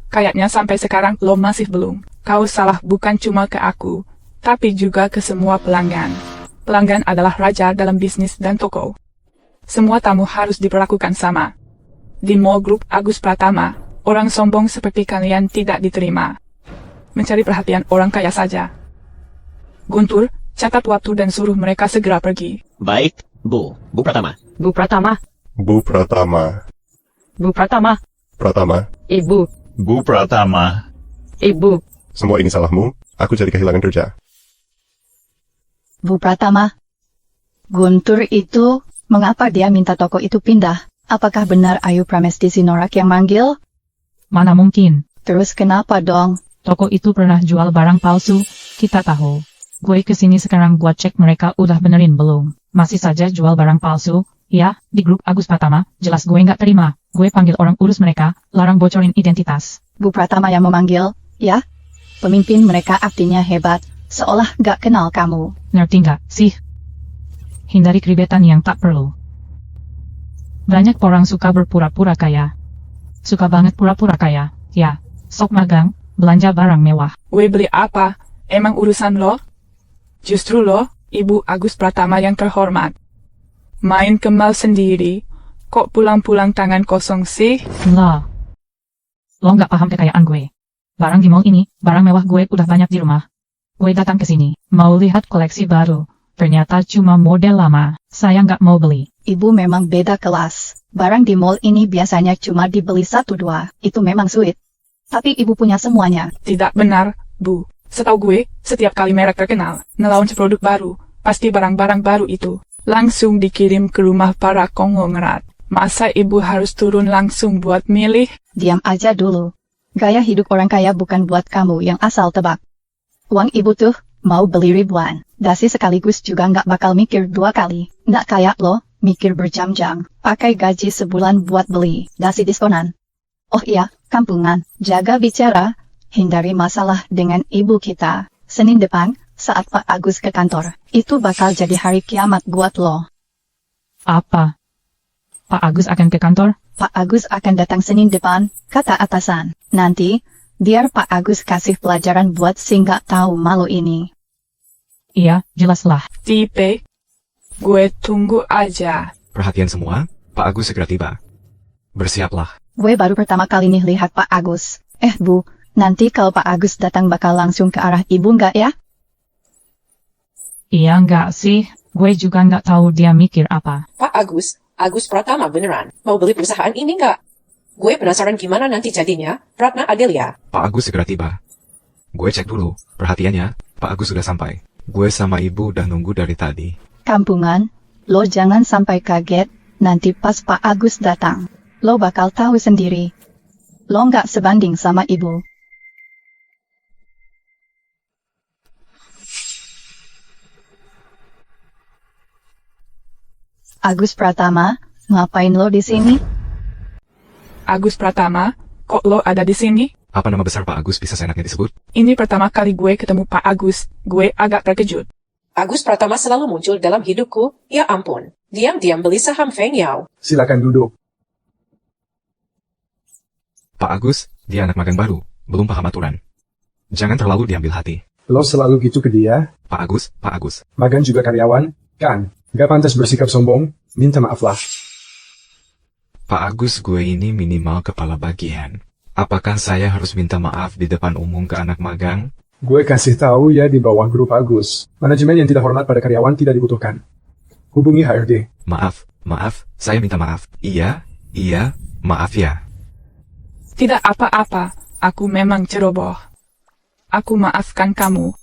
Kayaknya sampai sekarang lo masih belum. Kau salah bukan cuma ke aku, tapi juga ke semua pelanggan. Pelanggan adalah raja dalam bisnis dan toko. Semua tamu harus diperlakukan sama. Di mall grup Agus Pratama, orang sombong seperti kalian tidak diterima. Mencari perhatian orang kaya saja. Guntur, catat waktu dan suruh mereka segera pergi. Baik, Bu Pratama. Bu Pratama. Bu Pratama. Bu Pratama. Pratama. Ibu. Bu Pratama. Ibu. Semua ini salahmu, aku jadi kehilangan kerja. Bu Pratama, Guntur itu, mengapa dia minta toko itu pindah? Apakah benar Ayu Pramesti Sinorak yang manggil? Mana mungkin. Terus kenapa dong? Toko itu pernah jual barang palsu, kita tahu. Gue kesini sekarang buat cek mereka udah benerin belum. Masih saja jual barang palsu, ya, di grup Agus Pratama, jelas gue nggak terima. Gue panggil orang urus mereka, larang bocorin identitas. Bu Pratama yang memanggil, ya? Pemimpin mereka artinya hebat, seolah gak kenal kamu. Ngerti nggak sih? Hindari keribetan yang tak perlu. Banyak orang suka berpura-pura kaya. Suka banget pura-pura kaya, ya. Sok magang, belanja barang mewah. Gue beli apa? Emang urusan lo? Justru lo, Ibu Agus Pratama yang terhormat. Main ke mall sendiri, kok pulang-pulang tangan kosong sih? Lah. Lo nggak paham kekayaan gue. Barang di mall ini, barang mewah gue udah banyak di rumah. Gue datang ke sini, mau lihat koleksi baru. Ternyata cuma model lama, saya nggak mau beli. Ibu memang beda kelas. Barang di mall ini biasanya cuma dibeli 1-2, itu memang sulit. Tapi ibu punya semuanya. Tidak benar, Bu. Setahu gue, setiap kali merek terkenal, nge-launch produk baru, pasti barang-barang baru itu langsung dikirim ke rumah para konglomerat. Masa ibu harus turun langsung buat milih? Diam aja dulu. Gaya hidup orang kaya bukan buat kamu yang asal tebak. Uang ibu tuh, mau beli ribuan. Dasi sekaligus juga nggak bakal mikir 2 kali. Nggak kayak lo, mikir berjam-jam. Pakai gaji sebulan buat beli. Dasi diskonan. Oh iya, kampungan. Jaga bicara. Hindari masalah dengan ibu kita. Senin depan, saat Pak Agus ke kantor, itu bakal jadi hari kiamat buat lo. Apa? Pak Agus akan ke kantor? Pak Agus akan datang Senin depan, kata atasan. Nanti, biar Pak Agus kasih pelajaran buat si nggak tahu malu ini. Iya, jelaslah. Tipe, gue tunggu aja. Perhatian semua, Pak Agus segera tiba. Bersiaplah. Gue baru pertama kali nih lihat Pak Agus. Bu, nanti kalau Pak Agus datang bakal langsung ke arah ibu nggak ya? Iya nggak sih, gue juga nggak tahu dia mikir apa. Pak Agus Pratama beneran mau beli perusahaan ini nggak? Gue penasaran gimana nanti jadinya, Ratna Adelia. Pak Agus segera tiba. Gue cek dulu, perhatiannya, Pak Agus sudah sampai. Gue sama ibu udah nunggu dari tadi. Kampungan, lo jangan sampai kaget, nanti pas Pak Agus datang. Lo bakal tahu sendiri. Lo nggak sebanding sama ibu. Agus Pratama, ngapain lo di sini? Agus Pratama, kok lo ada di sini? Apa nama besar Pak Agus bisa seenaknya disebut? Ini pertama kali gue ketemu Pak Agus, gue agak terkejut. Agus Pratama selalu muncul dalam hidupku, ya ampun. Diam-diam beli saham Feng Yao. Silakan duduk. Pak Agus, dia anak magang baru, belum paham aturan. Jangan terlalu diambil hati. Lo selalu gitu ke dia? Pak Agus. Magang juga karyawan, kan? Gak pantas bersikap sombong, minta maaf lah. Pak Agus, gue ini minimal kepala bagian. Apakah saya harus minta maaf di depan umum ke anak magang? Gue kasih tahu ya di bawah grup Agus. Manajemen yang tidak hormat pada karyawan tidak dibutuhkan. Hubungi HRD. Maaf, saya minta maaf. Iya, maaf ya. Tidak apa-apa, aku memang ceroboh. Aku maafkan kamu.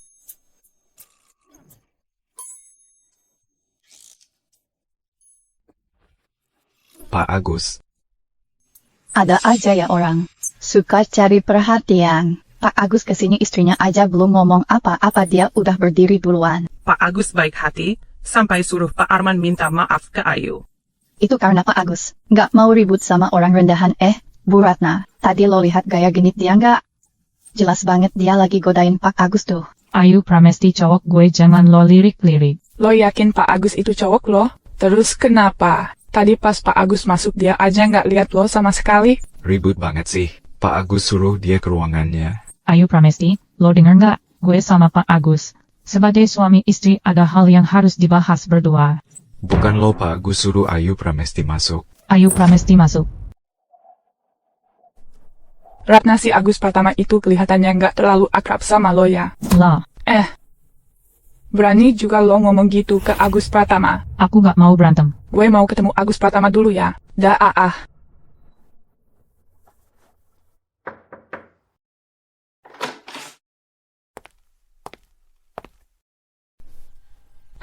Pak Agus. Ada aja ya orang. Suka cari perhatian. Pak Agus kesini istrinya aja belum ngomong apa-apa dia udah berdiri duluan. Pak Agus baik hati, sampai suruh Pak Arman minta maaf ke Ayu. Itu karena Pak Agus nggak mau ribut sama orang rendahan. Bu Ratna, tadi lo lihat gaya genit dia nggak? Jelas banget dia lagi godain Pak Agus tuh. Ayu Pramesti cowok gue, jangan lo lirik-lirik. Lo yakin Pak Agus itu cowok lo? Terus kenapa? Tadi pas Pak Agus masuk dia aja nggak lihat lo sama sekali. Ribut banget sih. Pak Agus suruh dia ke ruangannya. Ayu Pramesti, lo denger nggak? Gue sama Pak Agus. Sebagai suami istri ada hal yang harus dibahas berdua. Bukan lo Pak Agus suruh Ayu Pramesti masuk. Ayu Pramesti masuk. Ratna, si Agus Pratama itu kelihatannya nggak terlalu akrab sama lo ya? Lah. Berani juga lo ngomong gitu ke Agus Pratama? Aku nggak mau berantem. Gue mau ketemu Agus Pratama dulu ya.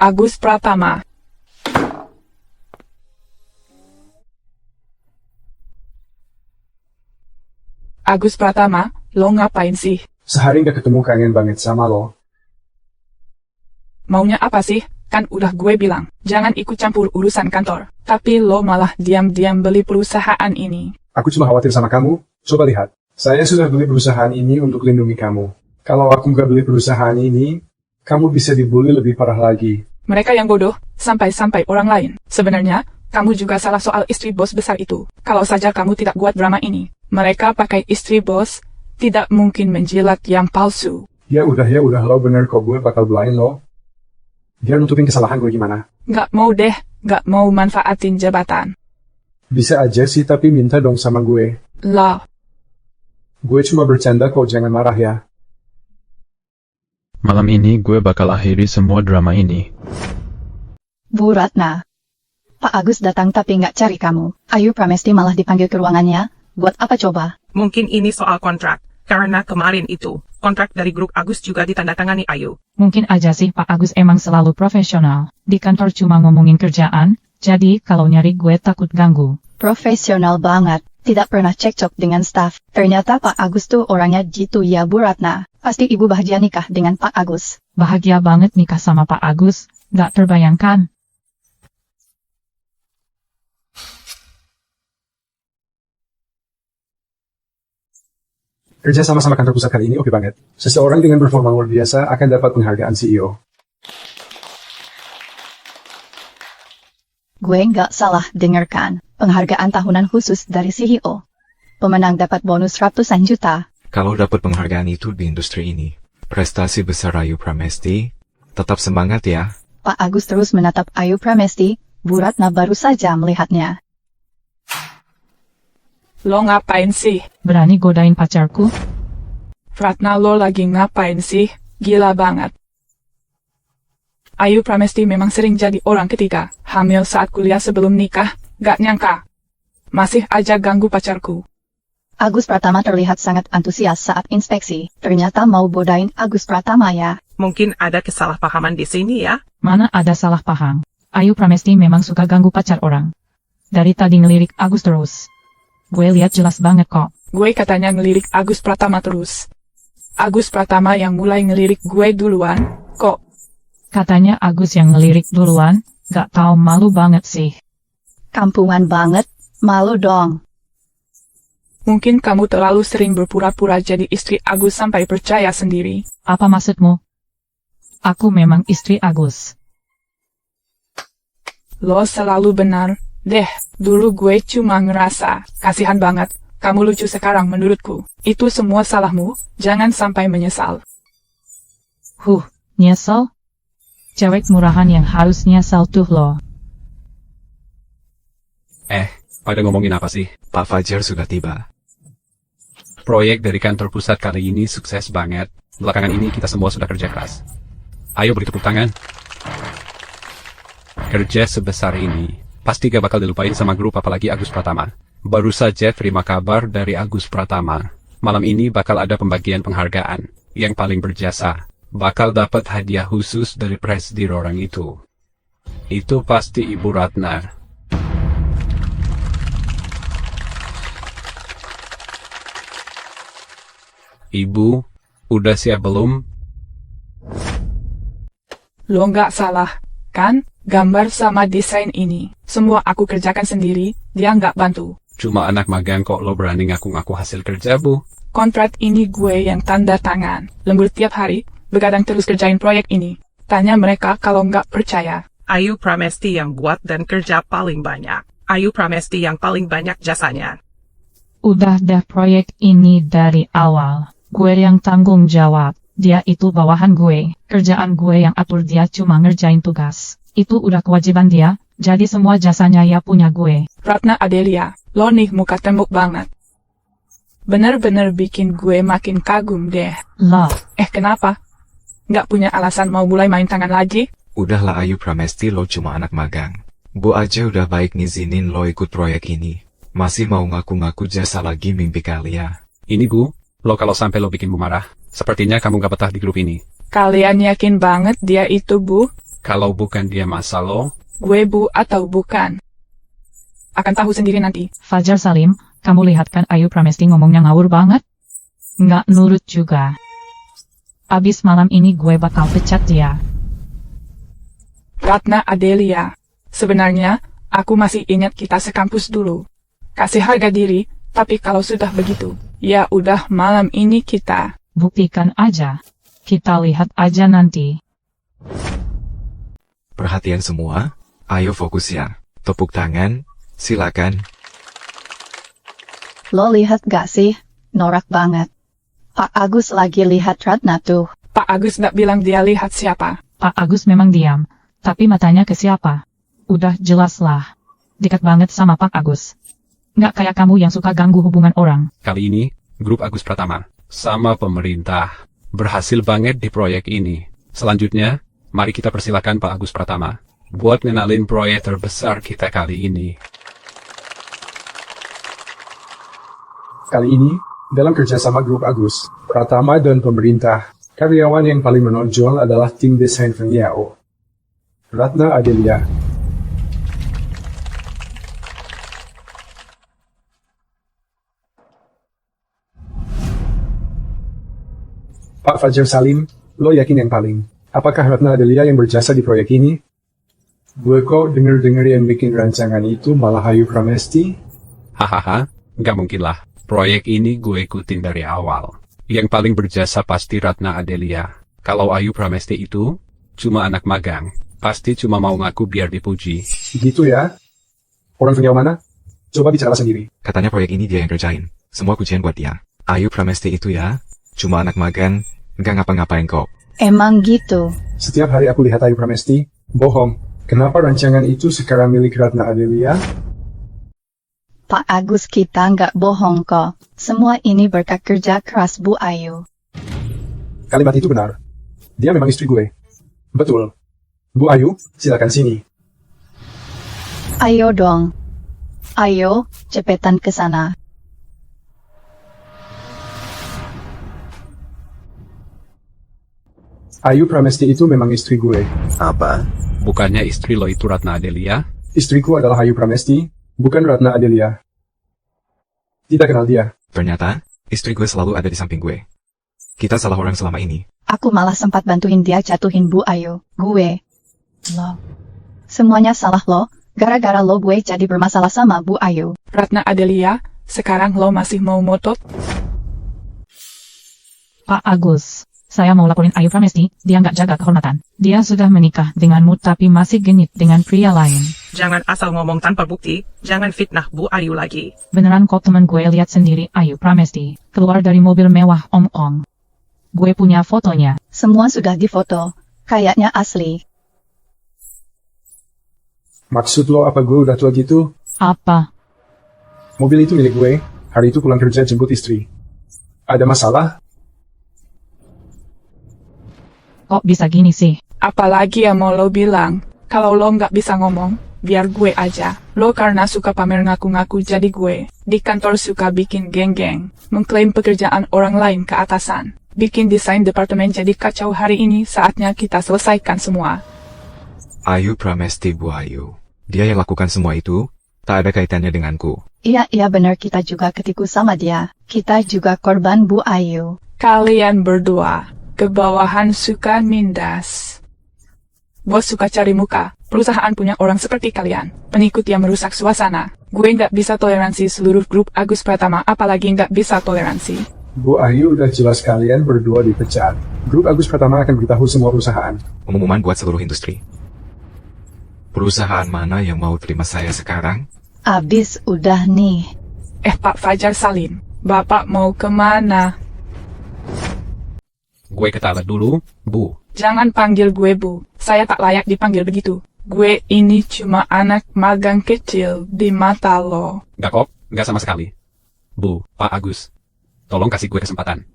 Agus Pratama. Agus Pratama, lo ngapain sih? Sehari gak ketemu, kangen banget sama lo. Maunya apa sih? Kan udah gue bilang, jangan ikut campur urusan kantor. Tapi lo malah diam-diam beli perusahaan ini. Aku cuma khawatir sama kamu. Coba lihat, saya sudah beli perusahaan ini untuk lindungi kamu. Kalau aku gak beli perusahaan ini, kamu bisa dibully lebih parah lagi. Mereka yang bodoh, sampai-sampai orang lain. Sebenarnya, kamu juga salah soal istri bos besar itu. Kalau saja kamu tidak buat drama ini. Mereka pakai istri bos, tidak mungkin menjilat yang palsu. Ya udah, lo bener kok, gue bakal belain lo. Dia nutupin kesalahan gue gimana? Nggak mau deh, nggak mau manfaatin jabatan. Bisa aja sih, tapi minta dong sama gue. Lah. Gue cuma bercanda kok, jangan marah ya. Malam ini gue bakal akhiri semua drama ini. Bu Ratna. Pak Agus datang tapi nggak cari kamu. Ayu Pramesti malah dipanggil ke ruangannya. Buat apa coba? Mungkin ini soal kontrak. Karena kemarin itu, kontrak dari grup Agus juga ditandatangani Ayu. Mungkin aja sih Pak Agus emang selalu profesional. Di kantor cuma ngomongin kerjaan, jadi kalau nyari gue takut ganggu. Profesional banget. Tidak pernah cekcok dengan staf. Ternyata Pak Agus tuh orangnya gitu ya Bu Ratna. Pasti ibu bahagia nikah dengan Pak Agus. Bahagia banget nikah sama Pak Agus. Gak terbayangkan. Kerja sama kantor pusat kali ini oke banget. Seseorang dengan performa luar biasa akan dapat penghargaan CEO. Gue nggak salah dengarkan. Penghargaan tahunan khusus dari CEO. Pemenang dapat bonus ratusan juta. Kalau dapat penghargaan itu di industri ini, prestasi besar Ayu Pramesti, tetap semangat ya. Pak Agus terus menatap Ayu Pramesti. Bu Ratna baru saja melihatnya. Lo ngapain sih? Berani godain pacarku? Ratna, lo lagi ngapain sih? Gila banget. Ayu Pramesti memang sering jadi orang ketiga. Hamil saat kuliah sebelum nikah. Gak nyangka. Masih aja ganggu pacarku. Agus Pratama terlihat sangat antusias saat inspeksi. Ternyata mau bodain Agus Pratama ya. Mungkin ada kesalahpahaman di sini ya? Mana ada salah paham. Ayu Pramesti memang suka ganggu pacar orang. Dari tadi ngelirik Agus terus. Gue lihat jelas banget kok. Gue katanya ngelirik Agus Pratama terus. Agus Pratama yang mulai ngelirik gue duluan, kok. Katanya Agus yang ngelirik duluan, gak tahu malu banget sih. Kampungan banget, malu dong. Mungkin kamu terlalu sering berpura-pura jadi istri Agus sampai percaya sendiri. Apa maksudmu? Aku memang istri Agus. Lo selalu benar. Deh, dulu gue cuma ngerasa, kasihan banget, kamu lucu sekarang menurutku. Itu semua salahmu, jangan sampai menyesal. Nyesel? Cewek murahan yang harus nyesel tuh lo. Pada ngomongin apa sih? Pak Fajar sudah tiba. Proyek dari kantor pusat kali ini sukses banget. Belakangan ini kita semua sudah kerja keras. Ayo beri tepuk tangan. Kerja sebesar ini pasti gak bakal dilupain sama grup apalagi Agus Pratama. Baru saja terima kabar dari Agus Pratama. Malam ini bakal ada pembagian penghargaan. Yang paling berjasa bakal dapat hadiah khusus dari presidir orang itu. Itu pasti Ibu Ratna. Ibu, udah siap belum? Lo nggak salah, kan? Gambar sama desain ini. Semua aku kerjakan sendiri, dia nggak bantu. Cuma anak magang kok lo berani ngaku-ngaku hasil kerja, Bu? Kontrak ini gue yang tanda tangan. Lembur tiap hari, begadang terus kerjain proyek ini. Tanya mereka kalau nggak percaya. Ayu Pramesti yang buat dan kerja paling banyak. Ayu Pramesti yang paling banyak jasanya. Udah dah proyek ini dari awal. Gue yang tanggung jawab. Dia itu bawahan gue. Kerjaan gue yang atur, dia cuma ngerjain tugas. Itu udah kewajiban dia, jadi semua jasanya ya punya gue. Ratna Adelia, lo nih muka tembok banget. Bener-bener bikin gue makin kagum deh. Lah. Kenapa? Nggak punya alasan mau mulai main tangan lagi? Udahlah Ayu Pramesti, lo cuma anak magang. Bu aja udah baik ngizinin lo ikut proyek ini. Masih mau ngaku-ngaku jasa lagi mimpi kalian. Ini Bu, lo kalau sampai lo bikin Bu marah, sepertinya kamu gak betah di grup ini. Kalian yakin banget dia itu, Bu? Kalau bukan dia masa lo? Gue Bu atau bukan? Akan tahu sendiri nanti. Fajar Salim, kamu lihat kan Ayu Pramesti ngomongnya ngawur banget? Nggak nurut juga. Abis malam ini gue bakal pecat dia. Ratna Adelia, sebenarnya aku masih ingat kita sekampus dulu. Kasih harga diri, tapi kalau sudah begitu, ya udah malam ini kita. Buktikan aja. Kita lihat aja nanti. Perhatian semua, ayo fokus ya. Tepuk tangan, silakan. Lo lihat gak sih? Norak banget. Pak Agus lagi lihat Ratna tuh. Pak Agus gak bilang dia lihat siapa. Pak Agus memang diam, tapi matanya ke siapa? Udah jelas lah. Dekat banget sama Pak Agus. Nggak kayak kamu yang suka ganggu hubungan orang. Kali ini, grup Agus Pratama sama pemerintah berhasil banget di proyek ini. Selanjutnya, mari kita persilakan Pak Agus Pratama buat ngenalin proyek terbesar kita kali ini. Kali ini, dalam kerjasama grup Agus Pratama dan pemerintah, karyawan yang paling menonjol adalah tim desain Feng Yao, Ratna Adelia. Pak Fajar Salim, lo yakin yang paling? Apakah Ratna Adelia yang berjasa di proyek ini? Gue kok denger-denger yang bikin rancangan itu malah Ayu Pramesti? Hahaha, nggak mungkin lah. Proyek ini gue ikutin dari awal. Yang paling berjasa pasti Ratna Adelia. Kalau Ayu Pramesti itu cuma anak magang, pasti cuma mau ngaku biar dipuji. Gitu ya? Orang Feng Yao mana? Coba bicara sendiri. Katanya proyek ini dia yang kerjain. Semua pujian buat dia. Ayu Pramesti itu ya, cuma anak magang, nggak ngapa-ngapain kok. Emang gitu. Setiap hari aku lihat Ayu Pramesti, bohong. Kenapa rancangan itu sekarang milik Ratna Adelia? Pak Agus, kita nggak bohong kok. Semua ini berkat kerja keras Bu Ayu. Kalimat itu benar. Dia memang istri gue. Betul. Bu Ayu, silakan sini. Ayo dong. Ayo, cepetan ke sana. Ayu Pramesti itu memang istri gue. Apa? Bukannya istri lo itu Ratna Adelia? Istriku adalah Ayu Pramesti, bukan Ratna Adelia. Tidak kenal dia. Ternyata, istri gue selalu ada di samping gue. Kita salah orang selama ini. Aku malah sempat bantuin dia jatuhin Bu Ayu. Gue. Lo. Semuanya salah lo. Gara-gara lo gue jadi bermasalah sama Bu Ayu. Ratna Adelia, sekarang lo masih mau motot? Pak Agus, saya mau laporin Ayu Pramesti, dia nggak jaga kehormatan. Dia sudah menikah denganmu tapi masih genit dengan pria lain. Jangan asal ngomong tanpa bukti, jangan fitnah Bu Ayu lagi. Beneran kok, teman gue lihat sendiri Ayu Pramesti keluar dari mobil mewah om-om. Gue punya fotonya. Semua sudah difoto. Kayaknya asli. Maksud lo apa gue udah tua gitu? Apa? Mobil itu milik gue. Hari itu pulang kerja jemput istri. Ada masalah? Kok bisa gini sih? Apalagi yang mau lo bilang? Kalau lo nggak bisa ngomong, biar gue aja. Lo karena suka pamer ngaku-ngaku jadi gue. Di kantor suka bikin geng-geng, mengklaim pekerjaan orang lain ke atasan. Bikin desain departemen jadi kacau hari ini, saatnya kita selesaikan semua. Ayu Pramesti Bu Ayu. Dia yang lakukan semua itu, tak ada kaitannya denganku. Iya benar, kita juga ketipu sama dia. Kita juga korban Bu Ayu. Kalian berdua, kebawahan suka nindas. Bos suka cari muka. Perusahaan punya orang seperti kalian, pengikut yang merusak suasana. Gue nggak bisa toleransi seluruh grup Agus Pratama, apalagi nggak bisa toleransi. Bu Ayu, udah jelas kalian berdua dipecat. Grup Agus Pratama akan beritahu semua perusahaan. Pengumuman buat seluruh industri. Perusahaan mana yang mau terima saya sekarang? Abis udah nih. Pak Fajar Salim, Bapak mau kemana? Gue ke toilet dulu, Bu. Jangan panggil gue Bu, saya tak layak dipanggil begitu. Gue ini cuma anak magang kecil di mata lo. Gak kok, gak sama sekali. Bu, Pak Agus, tolong kasih gue kesempatan.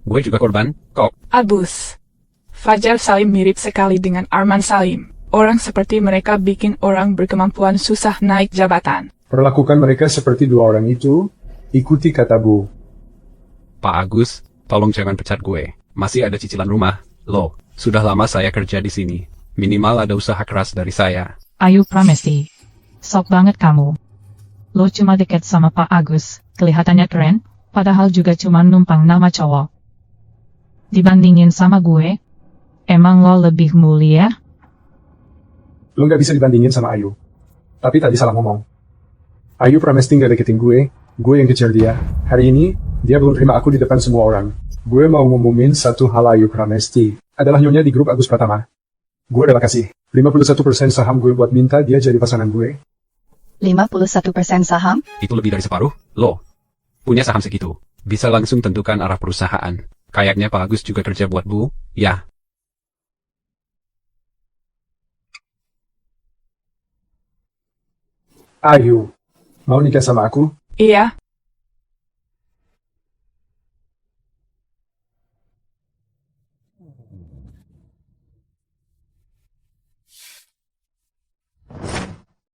Gue juga korban, kok. Abus. Fajar Salim mirip sekali dengan Arman Salim. Orang seperti mereka bikin orang berkemampuan susah naik jabatan. Perlakukan mereka seperti dua orang itu, ikuti kata Bu. Pak Agus, tolong jangan pecat gue. Masih ada cicilan rumah. Loh, sudah lama saya kerja di sini. Minimal ada usaha keras dari saya. Ayu Pramesti. Sok banget kamu. Lo cuma deket sama Pak Agus, kelihatannya keren, padahal juga cuma numpang nama cowok. Dibandingin sama gue, emang lo lebih mulia? Lo nggak bisa dibandingin sama Ayu. Tapi tadi salah ngomong. Ayu Pramesti nggak deketin gue yang kejar dia. Hari ini, dia belum terima aku di depan semua orang. Gue mau ngomongin satu hal. Ayu Pramesti adalah nyonya di grup Agus Pratama. Gue udah kasih 51% saham gue buat minta dia jadi pasangan gue. 51% saham? Itu lebih dari separuh, lo. Punya saham segitu. Bisa langsung tentukan arah perusahaan. Kayaknya Pak Agus juga kerja buat Bu, ya. Ayu, mau nikah sama aku? Iya.